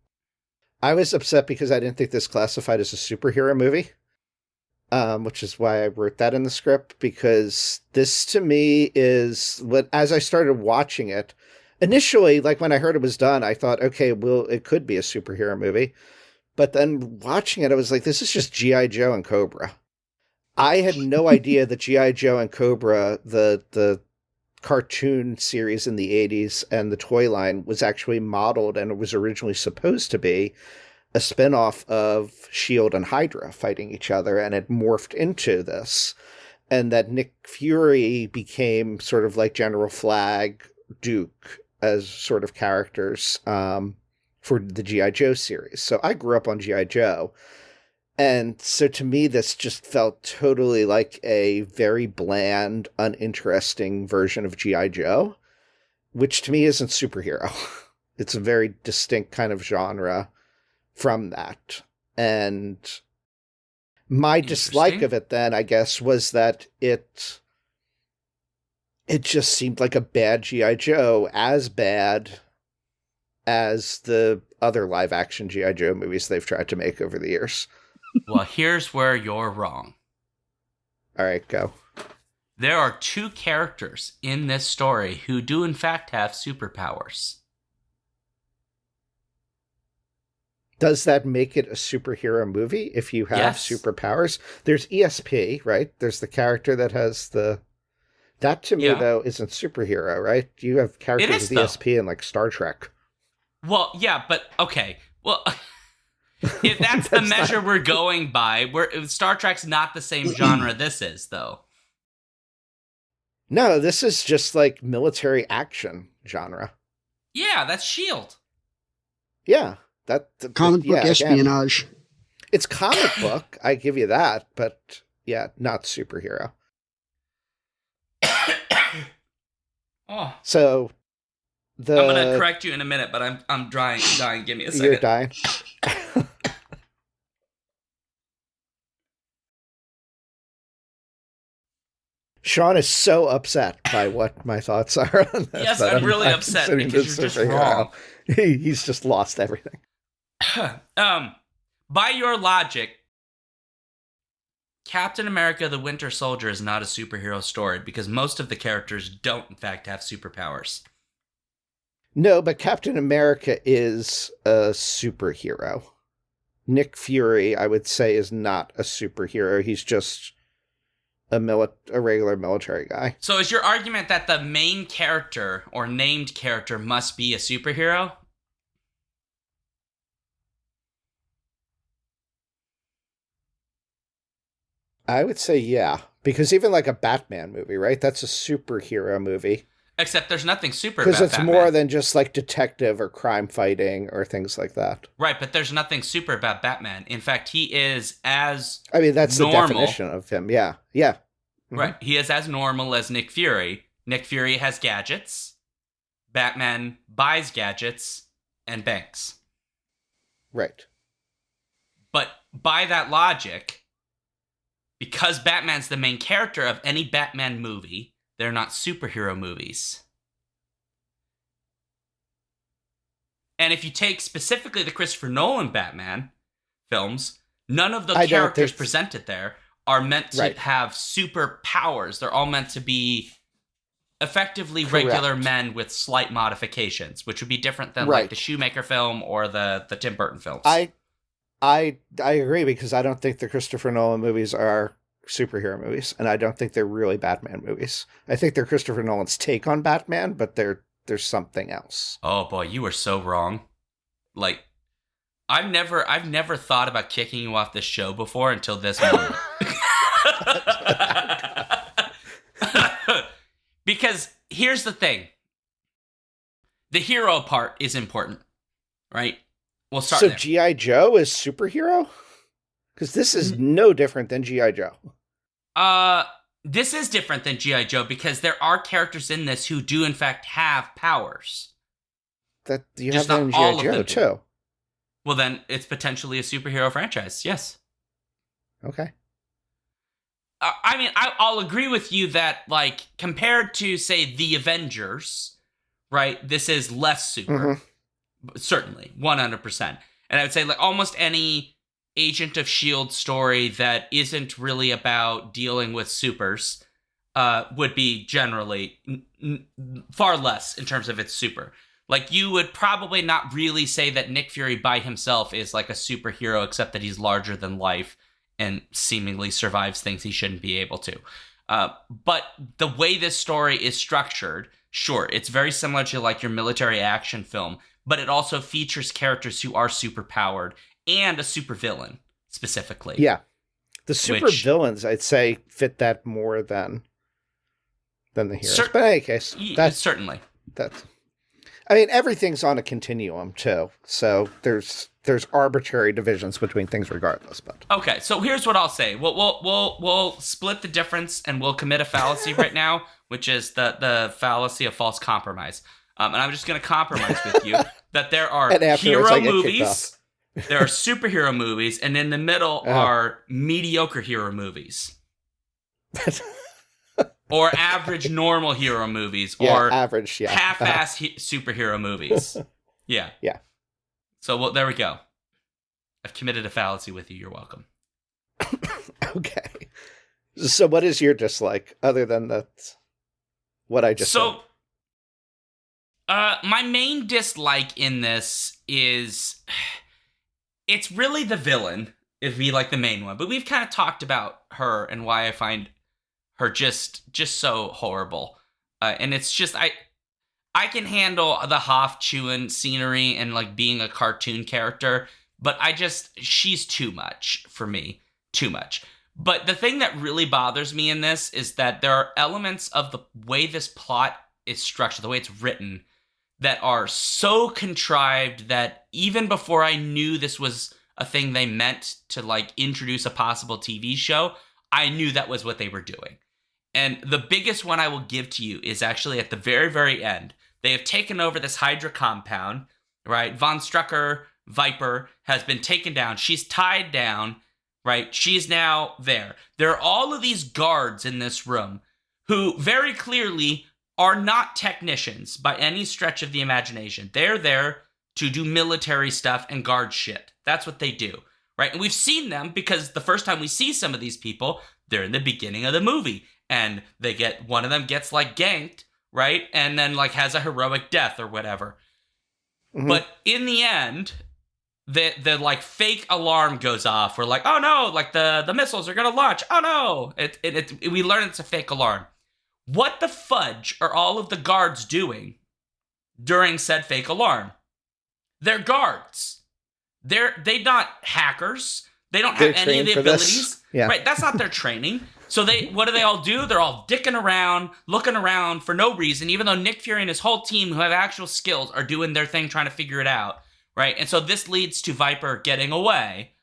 was upset because I didn't think this classified as a superhero movie, which is why I wrote that in the script, because this to me is what, as I started watching it, initially, like when I heard it was done, I thought, okay, well, it could be a superhero movie. But then watching it, I was like, this is just G.I. Joe and Cobra. I had no idea that G.I. Joe and Cobra, the cartoon series in the 80s and the toy line, was actually modeled, and it was originally supposed to be a spinoff of S.H.I.E.L.D. and Hydra fighting each other, and it morphed into this. And that Nick Fury became sort of like General Flag, Duke, as sort of characters for the G.I. Joe series. So I grew up on G.I. Joe. And so to me, this just felt totally like a very bland, uninteresting version of G.I. Joe, which to me isn't superhero. It's a very distinct kind of genre from that. And my dislike of it then, I guess, was that it just seemed like a bad G.I. Joe, as bad as the other live-action G.I. Joe movies they've tried to make over the years. Well, here's where you're wrong. All right, go. There are two characters in this story who do in fact have superpowers. Does that make it a superhero movie if you have superpowers? There's ESP, right? There's the character that has the... That, to me, though, isn't superhero, right? You have characters with ESP in, like, Star Trek. Well, yeah, but, okay. Well... If that's the measure we're going by, Star Trek's not the same genre this is, though. No, this is just like military action genre. Yeah, that's S.H.I.E.L.D. Yeah, comic book espionage. Again, it's comic book, I give you that, but yeah, not superhero. Oh. So I'm gonna correct you in a minute, but I'm dying. Give me a second. You're dying. Shaun is so upset by what my thoughts are on this. Yes, I'm really upset because you're just wrong. He's just lost everything. By your logic, Captain America the Winter Soldier is not a superhero story because most of the characters don't, in fact, have superpowers. No, but Captain America is a superhero. Nick Fury, I would say, is not a superhero. He's just a regular military guy. So is your argument that the main character or named character must be a superhero? I would say yeah, because even like a Batman movie, right? That's a superhero movie. Except there's nothing super about Batman. Because it's more than just like detective or crime fighting or things like that. Right, but there's nothing super about Batman. In fact, he is as that's normal. The definition of him. Yeah, yeah. Mm-hmm. Right, he is as normal as Nick Fury. Nick Fury has gadgets. Batman buys gadgets and banks. Right. But by that logic, because Batman's the main character of any Batman movie, they're not superhero movies. And if you take specifically the Christopher Nolan Batman films, none of the characters presented there are meant to have superpowers. They're all meant to be effectively regular men with slight modifications, which would be different than like the Shoemaker film or the Tim Burton films. I agree, because I don't think the Christopher Nolan movies are superhero movies, and I don't think they're really Batman movies. I think they're Christopher Nolan's take on Batman, but there's something else. Oh boy, you were so wrong. Like, I've never thought about kicking you off this show before until this moment. Because here's the thing. The hero part is important, right? We'll start there. So G.I. Joe is superhero? Because this is no different than G.I. Joe. This is different than G.I. Joe because there are characters in this who do in fact have powers. That you have that in G.I. Joe too. Well, then it's potentially a superhero franchise. Yes. Okay. I mean, I'll agree with you that, like, compared to, say, the Avengers, right? This is less super. Certainly, 100%. And I would say like almost any Agent of S.H.I.E.L.D. story that isn't really about dealing with supers would be generally far less in terms of its super. Like, you would probably not really say that Nick Fury by himself is like a superhero, except that he's larger than life and seemingly survives things he shouldn't be able to. But the way this story is structured, sure, it's very similar to like your military action film, but it also features characters who are superpowered and a supervillain specifically. Yeah. The supervillains, I'd say, fit that more than the heroes. But in any case, that's certainly. I mean, everything's on a continuum too. So there's arbitrary divisions between things regardless. But okay, so here's what I'll say. We'll split the difference and we'll commit a fallacy right now, which is the fallacy of false compromise. And I'm just going to compromise with you that there are hero movies, there are superhero movies, and in the middle are mediocre hero movies. Or average normal hero movies, or average, half-ass superhero movies. Yeah. So there we go. I've committed a fallacy with you. You're welcome. Okay. So what is your dislike, other than what I just said? My main dislike in this is it's really the villain, it'd be like the main one. But we've kind of talked about her and why I find her just so horrible. And it's just, I can handle the Hoff chewing scenery and like being a cartoon character, but she's too much for me. Too much. But the thing that really bothers me in this is that there are elements of the way this plot is structured, the way it's written, that are so contrived that even before I knew this was a thing they meant to like introduce a possible TV show, I knew that was what they were doing. And the biggest one I will give to you is actually at the very, very end. They have taken over this Hydra compound, right? Von Strucker, Viper, has been taken down. She's tied down, right? She's now there. There are all of these guards in this room who very clearly are not technicians by any stretch of the imagination. They're there to do military stuff and guard shit. That's what they do, right? And we've seen them because the first time we see some of these people, they're in the beginning of the movie. And one of them gets like ganked, right? And then like has a heroic death or whatever. Mm-hmm. But in the end, the like fake alarm goes off. We're like, oh no, like the missiles are gonna launch. Oh no, we learn it's a fake alarm. What the fudge are all of the guards doing during said fake alarm? They're guards. They're not hackers. They don't have any of the abilities. Yeah. Right, that's not their training. So what do they all do? They're all dicking around, looking around for no reason, even though Nick Fury and his whole team who have actual skills are doing their thing trying to figure it out, right? And so this leads to Viper getting away.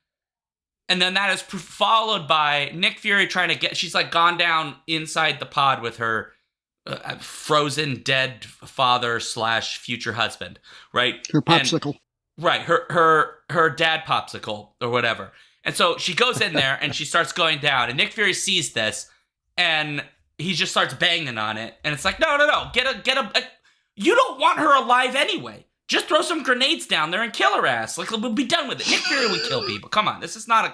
And then that is followed by Nick Fury trying to she's like gone down inside the pod with her frozen dead father / future husband, right? Her popsicle. Right, her dad popsicle or whatever. And so she goes in there and she starts going down. And Nick Fury sees this and he just starts banging on it. And it's like, no. Get a. You don't want her alive anyway. Just throw some grenades down there and kill her ass. Like, we'll be done with it. Nick Fury would kill people. Come on, this is not a.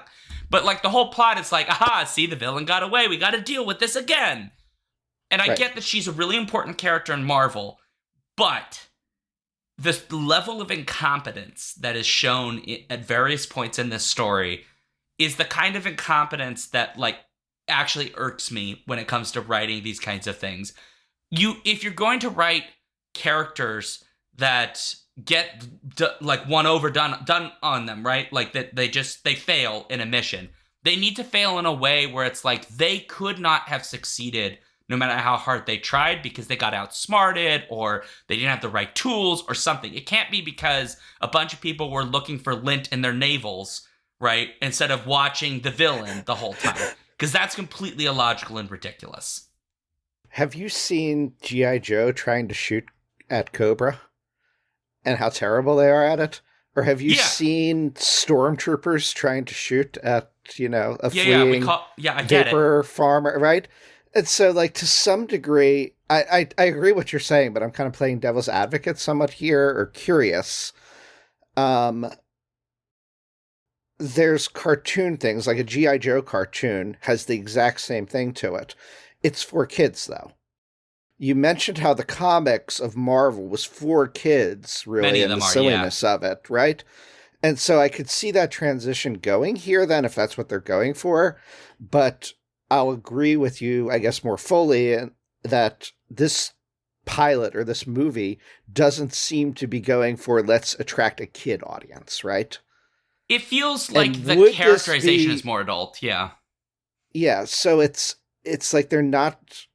But like the whole plot is like, aha, see, the villain got away. We got to deal with this again. And I get that she's a really important character in Marvel, but the level of incompetence that is shown at various points in this story is the kind of incompetence that like actually irks me when it comes to writing these kinds of things. If you're going to write characters that get like done on them, right? Like that they fail in a mission. They need to fail in a way where it's like they could not have succeeded no matter how hard they tried because they got outsmarted or they didn't have the right tools or something. It can't be because a bunch of people were looking for lint in their navels, right? Instead of watching the villain the whole time. Because that's completely illogical and ridiculous. Have you seen G.I. Joe trying to shoot at Cobra? And how terrible they are at it? Or have you seen stormtroopers trying to shoot at, a fleeing I get vapor farmer, right? And so, like, to some degree, I agree what you're saying, but I'm kind of playing devil's advocate somewhat here, or curious. Um, there's cartoon things, like a G.I. Joe cartoon has the exact same thing to it. It's for kids, though. You mentioned how the comics of Marvel was for kids, Many really, of and them the are, silliness of it, right? And so I could see that transition going here then, if that's what they're going for. But I'll agree with you, I guess, more fully that this pilot or this movie doesn't seem to be going for let's attract a kid audience, right? It feels And like the would this characterization be- is more adult, yeah. Yeah, so it's like they're not.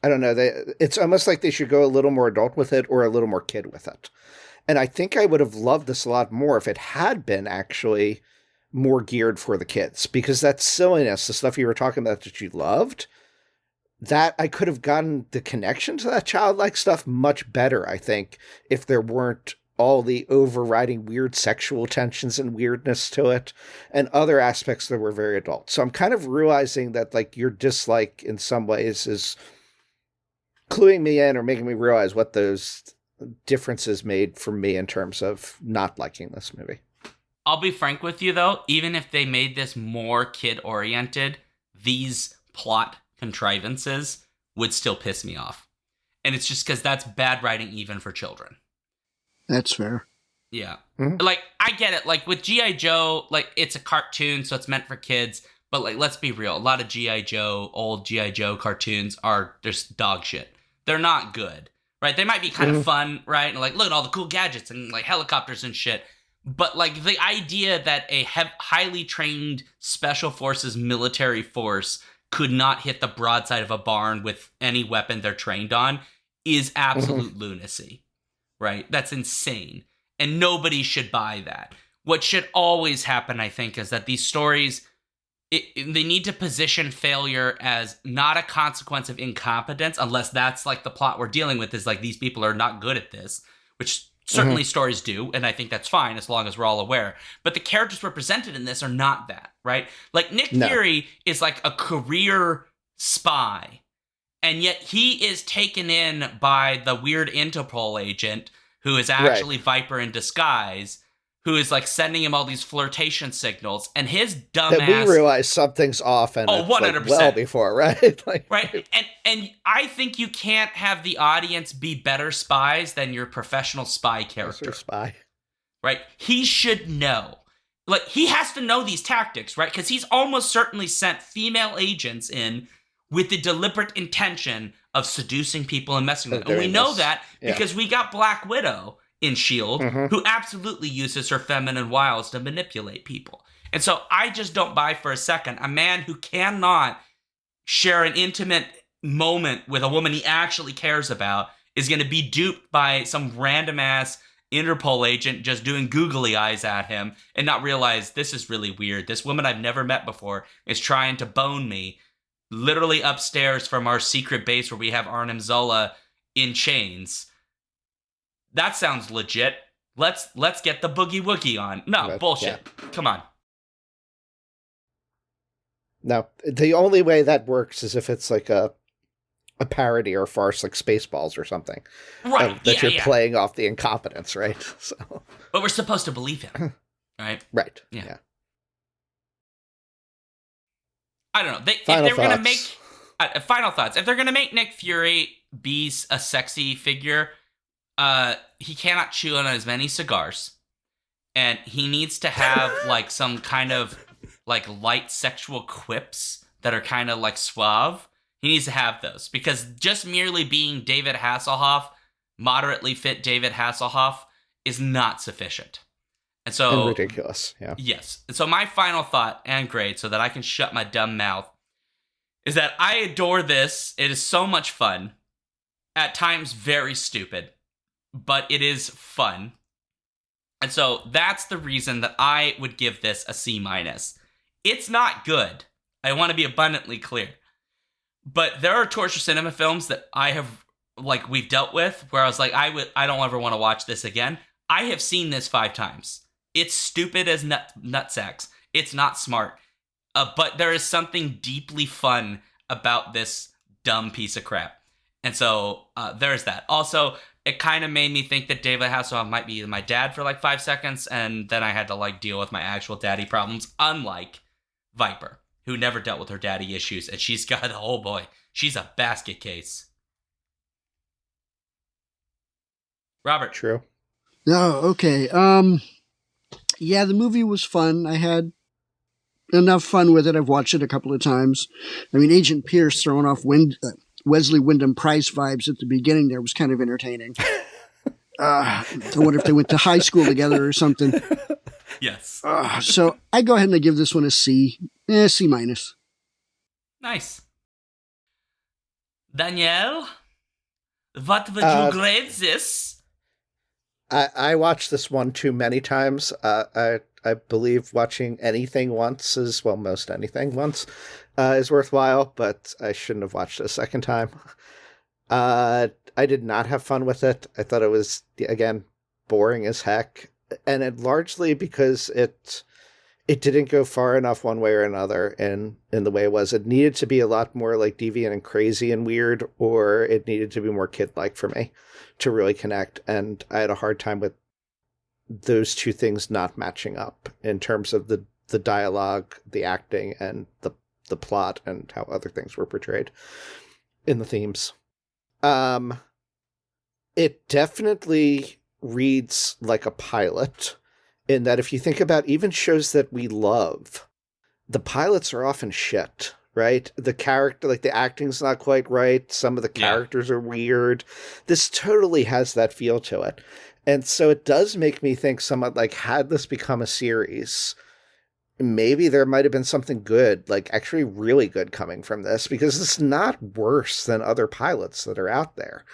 I don't know. It's almost like they should go a little more adult with it or a little more kid with it. And I think I would have loved this a lot more if it had been actually more geared for the kids, because that silliness, the stuff you were talking about that you loved, that I could have gotten the connection to that childlike stuff much better, I think, if there weren't all the overriding weird sexual tensions and weirdness to it and other aspects that were very adult. So I'm kind of realizing that, like, your dislike in some ways is cluing me in or making me realize what those differences made for me in terms of not liking this movie. I'll be frank with you, though. Even if they made this more kid-oriented, these plot contrivances would still piss me off. And it's just because that's bad writing even for children. That's fair. Yeah. Mm-hmm. Like, I get it. Like, with G.I. Joe, like, it's a cartoon, so it's meant for kids. But, like, let's be real. A lot of G.I. Joe, old G.I. Joe cartoons are just dog shit. They're not good, right? They might be kind of fun, right? And, like, look at all the cool gadgets and, like, helicopters and shit. But, like, the idea that a highly trained special forces military force could not hit the broadside of a barn with any weapon they're trained on is absolute lunacy, right? That's insane. And nobody should buy that. What should always happen, I think, is that these stories, they need to position failure as not a consequence of incompetence, unless that's, like, the plot we're dealing with is, like, these people are not good at this, which certainly stories do, and I think that's fine as long as we're all aware. But the characters represented in this are not that, right? Like, Nick Fury is like a career spy, and yet he is taken in by the weird Interpol agent who is actually Viper in disguise, who is, like, sending him all these flirtation signals, and his dumbass... That we realize something's off, and it's 100%. Like, well before, right? Like, right, and I think you can't have the audience be better spies than your professional spy character. Spy. Right? He should know. Like, he has to know these tactics, right? Because he's almost certainly sent female agents in with the deliberate intention of seducing people and messing with them. And we know that because we got Black Widow in S.H.I.E.L.D., who absolutely uses her feminine wiles to manipulate people. And so I just don't buy for a second a man who cannot share an intimate moment with a woman he actually cares about is going to be duped by some random-ass Interpol agent just doing googly eyes at him and not realize this is really weird. This woman I've never met before is trying to bone me literally upstairs from our secret base where we have Arnim Zola in chains. That sounds legit. Let's get the boogie woogie on. No, bullshit. Yeah. Come on. No, the only way that works is if it's like a parody or farce, like Spaceballs or something. Right. That you're playing off the incompetence, right? So. But we're supposed to believe him, right? Right. Yeah. I don't know. If they're gonna make Nick Fury be a sexy figure, he cannot chew on as many cigars, and he needs to have like some kind of like light sexual quips that are kind of like suave. He needs to have those, because just merely being David Hasselhoff, moderately fit David Hasselhoff, is not sufficient. And so ridiculous. Yeah. Yes. And so my final thought and grade, so that I can shut my dumb mouth, is that I adore this. It is so much fun. At times very stupid, but it is fun. And so that's the reason that I would give this a C-. It's not good. I want to be abundantly clear. But there are torture cinema films that I have, like, we've dealt with where I was like, I don't ever want to watch this again. I have seen this 5 times. It's stupid as nutsacks. It's not smart. But there is something deeply fun about this dumb piece of crap. And so there's that. Also, it kind of made me think that David Hasselhoff might be my dad for like 5 seconds, and then I had to like deal with my actual daddy problems, unlike Viper, who never dealt with her daddy issues, and she's got, oh boy, she's a basket case. Robert. True. Oh, okay. Yeah, the movie was fun. I had enough fun with it. I've watched it a couple of times. I mean, Agent Pierce throwing off Wesley Wyndham-Price vibes at the beginning there was kind of entertaining. I wonder if they went to high school together or something. Yes. So I go ahead and I give this one a C. C minus. Nice. Danielle, what would you grade this? I watched this one too many times. I believe watching anything once is, well, most anything once is worthwhile, but I shouldn't have watched it a second time. I did not have fun with it. I thought it was, again, boring as heck. And it largely because it didn't go far enough one way or another in the way it was. It needed to be a lot more like deviant and crazy and weird, or it needed to be more kid-like for me to really connect. And I had a hard time with those two things not matching up in terms of the dialogue, the acting, and the plot, and how other things were portrayed in the themes. It definitely reads like a pilot, in that if you think about even shows that we love, the pilots are often shit, right? The character, like the acting's not quite right. Some of the characters are weird. This totally has that feel to it. And so it does make me think somewhat like, had this become a series, maybe there might have been something good, like actually really good coming from this, because it's not worse than other pilots that are out there.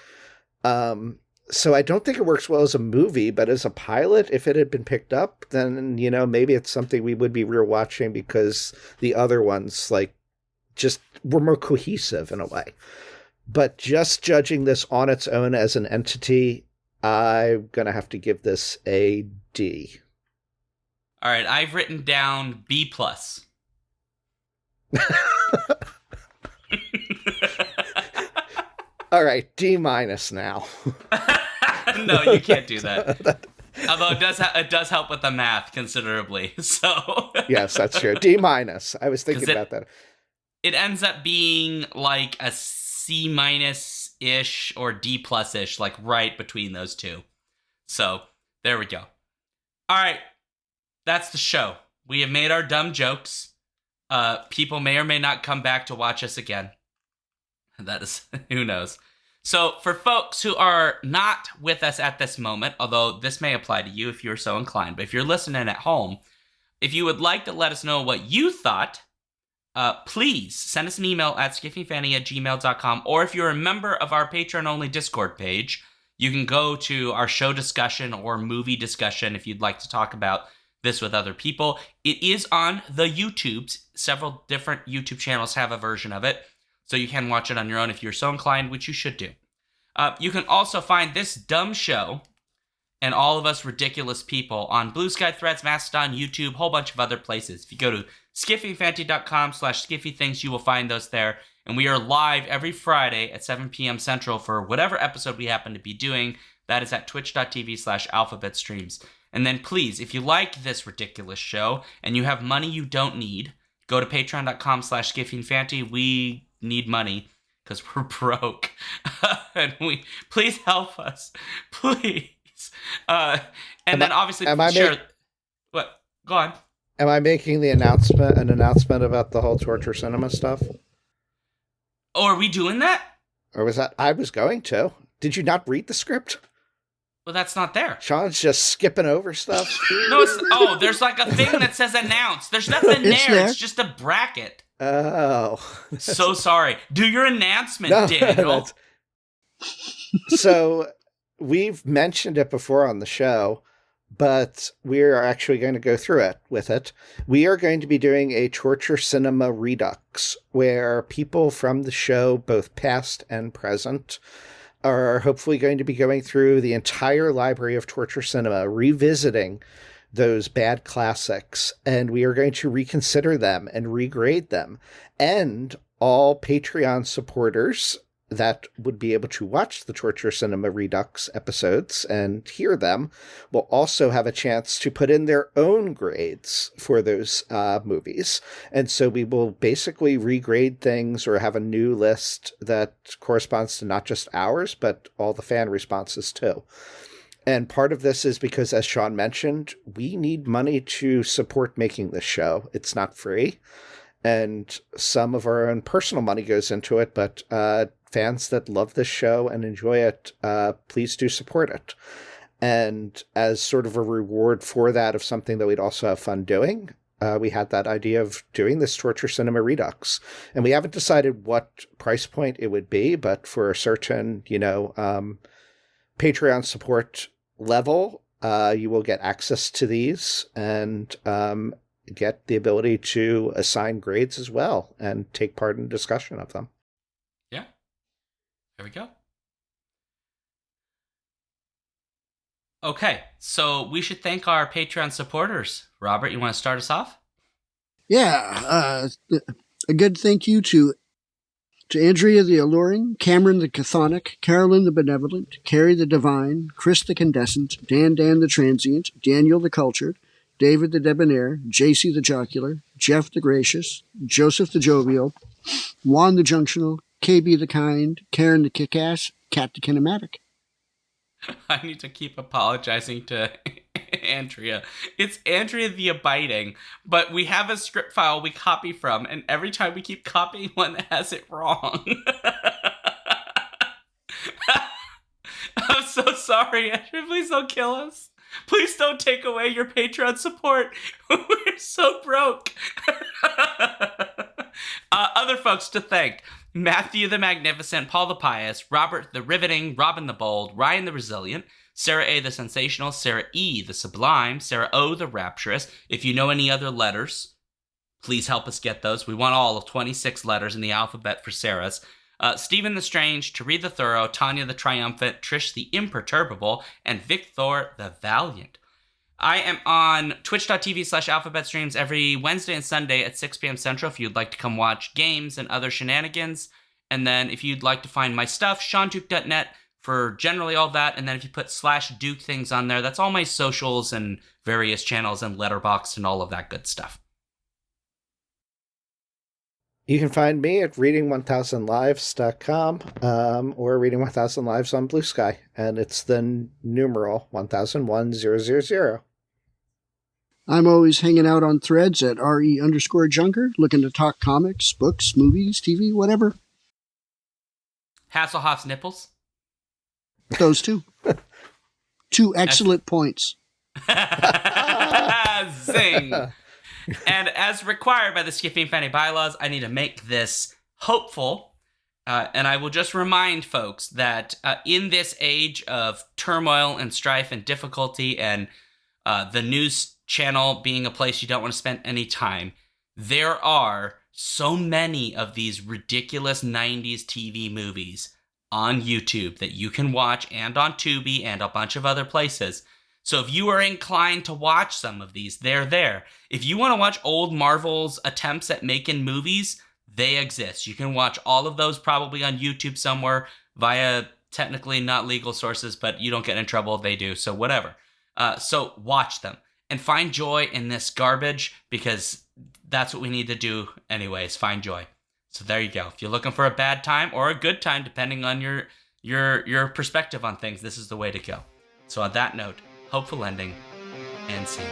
So I don't think it works well as a movie, but as a pilot, if it had been picked up, then, you know, maybe it's something we would be rewatching because the other ones, like, just were more cohesive in a way. But just judging this on its own as an entity, I'm going to have to give this a D. All right, I've written down B+. All right, D- now. No, you can't do that. Although it does help with the math considerably. So yes, that's true. D-. I was thinking about that. It ends up being like a C-ish or D+ish, like right between those two. So there we go. All right, that's the show. We have made our dumb jokes. People may or may not come back to watch us again. That is, who knows. So for folks who are not with us at this moment, although this may apply to you if you're so inclined, but if you're listening at home, if you would like to let us know what you thought, please send us an email at skiffyfanny@gmail.com, or if you're a member of our Patreon-only Discord page, you can go to our show discussion or movie discussion if you'd like to talk about this with other people. It is on the YouTubes. Several different YouTube channels have a version of it, so you can watch it on your own if you're so inclined, which you should do. You can also find this dumb show and all of us ridiculous people on Blue Sky, Threads, Mastodon, YouTube, whole bunch of other places. If you go to skiffyfanty.com/skiffythings, you will find those there. And we are live every Friday at 7 p.m. Central for whatever episode we happen to be doing. That is at twitch.tv/alphabetstreams. And then please, if you like this ridiculous show and you have money you don't need, go to patreon.com/skiffyfanty. We need money because we're broke. And please help us. Please. Obviously share. What? Go on. Am I making an announcement about the whole torture cinema stuff? Oh, are we doing that? Or was that, I was going to. Did you not read the script? Well, that's not there. Sean's just skipping over stuff. No, there's like a thing that says announce. There's nothing there. It's just a bracket. Oh. So sorry. Do your announcement, Daniel. So, we've mentioned it before on the show, but we are actually going to go through it with it. We are going to be doing a torture cinema redux, where people from the show, both past and present, are hopefully going to be going through the entire library of torture cinema, revisiting those bad classics, and we are going to reconsider them and regrade them. And all Patreon supporters that would be able to watch the Torture Cinema Redux episodes and hear them will also have a chance to put in their own grades for those movies. And so we will basically regrade things or have a new list that corresponds to not just ours, but all the fan responses too. And part of this is because, as Shaun mentioned, we need money to support making this show. It's not free. And some of our own personal money goes into it, but fans that love this show and enjoy it, please do support it. And as sort of a reward for that, of something that we'd also have fun doing, we had that idea of doing this Torture Cinema Redux. And we haven't decided what price point it would be, but for a certain, Patreon support level, you will get access to these and get the ability to assign grades as well and take part in discussion of them. Yeah. There we go. Okay, so we should thank our Patreon supporters. Robert, you want to start us off? Yeah, a good thank you to Andrea the Alluring, Cameron the Chthonic, Carolyn the Benevolent, Carrie the Divine, Chris the Condescent, Dan the Transient, Daniel the Cultured, David the Debonair, JC the Jocular, Jeff the Gracious, Joseph the Jovial, Juan the Junctional, KB the Kind, Karen the Kickass, Kat the Kinematic. I need to keep apologizing to Andrea. It's Andrea the Abiding, but we have a script file we copy from, and every time we keep copying one that has it wrong. I'm so sorry, Andrea. Please don't kill us. Please don't take away your Patreon support. We're so broke. Other folks to thank: Matthew the Magnificent, Paul the Pious, Robert the Riveting, Robin the Bold, Ryan the Resilient, Sarah A. the Sensational, Sarah E. the Sublime, Sarah O. the Rapturous. If you know any other letters, please help us get those. We want all of 26 letters in the alphabet for Sarah's. Stephen the Strange, Tari the Thorough, Tanya the Triumphant, Trish the Imperturbable, and Victor the Valiant. I am on twitch.tv/alphabet streams every Wednesday and Sunday at 6 p.m. Central if you'd like to come watch games and other shenanigans. And then if you'd like to find my stuff, ShaunDuke.net for generally all that. And then if you put /Duke things on there, that's all my socials and various channels and Letterboxd and all of that good stuff. You can find me at reading1000lives.com or Reading 1000 Lives on Blue Sky. And it's the numeral 1001,000. I'm always hanging out on threads at RE_Junker, looking to talk comics, books, movies, TV, whatever. Hasselhoff's nipples? Those two. Two excellent points. Zing! And as required by the Skipping Fanny bylaws, I need to make this hopeful. And I will just remind folks that in this age of turmoil and strife and difficulty and the news channel being a place you don't want to spend any time, there are so many of these ridiculous 90s TV movies on YouTube that you can watch, and on Tubi and a bunch of other places. So if you are inclined to watch some of these, they're there. If you want to watch old Marvel's attempts at making movies, they exist. You can watch all of those probably on YouTube somewhere via technically not legal sources, but you don't get in trouble if they do, so whatever. So watch them and find joy in this garbage, because that's what we need to do anyways, find joy. So there you go. If you're looking for a bad time or a good time, depending on your perspective on things, this is the way to go. So on that note, hopeful ending, and scene.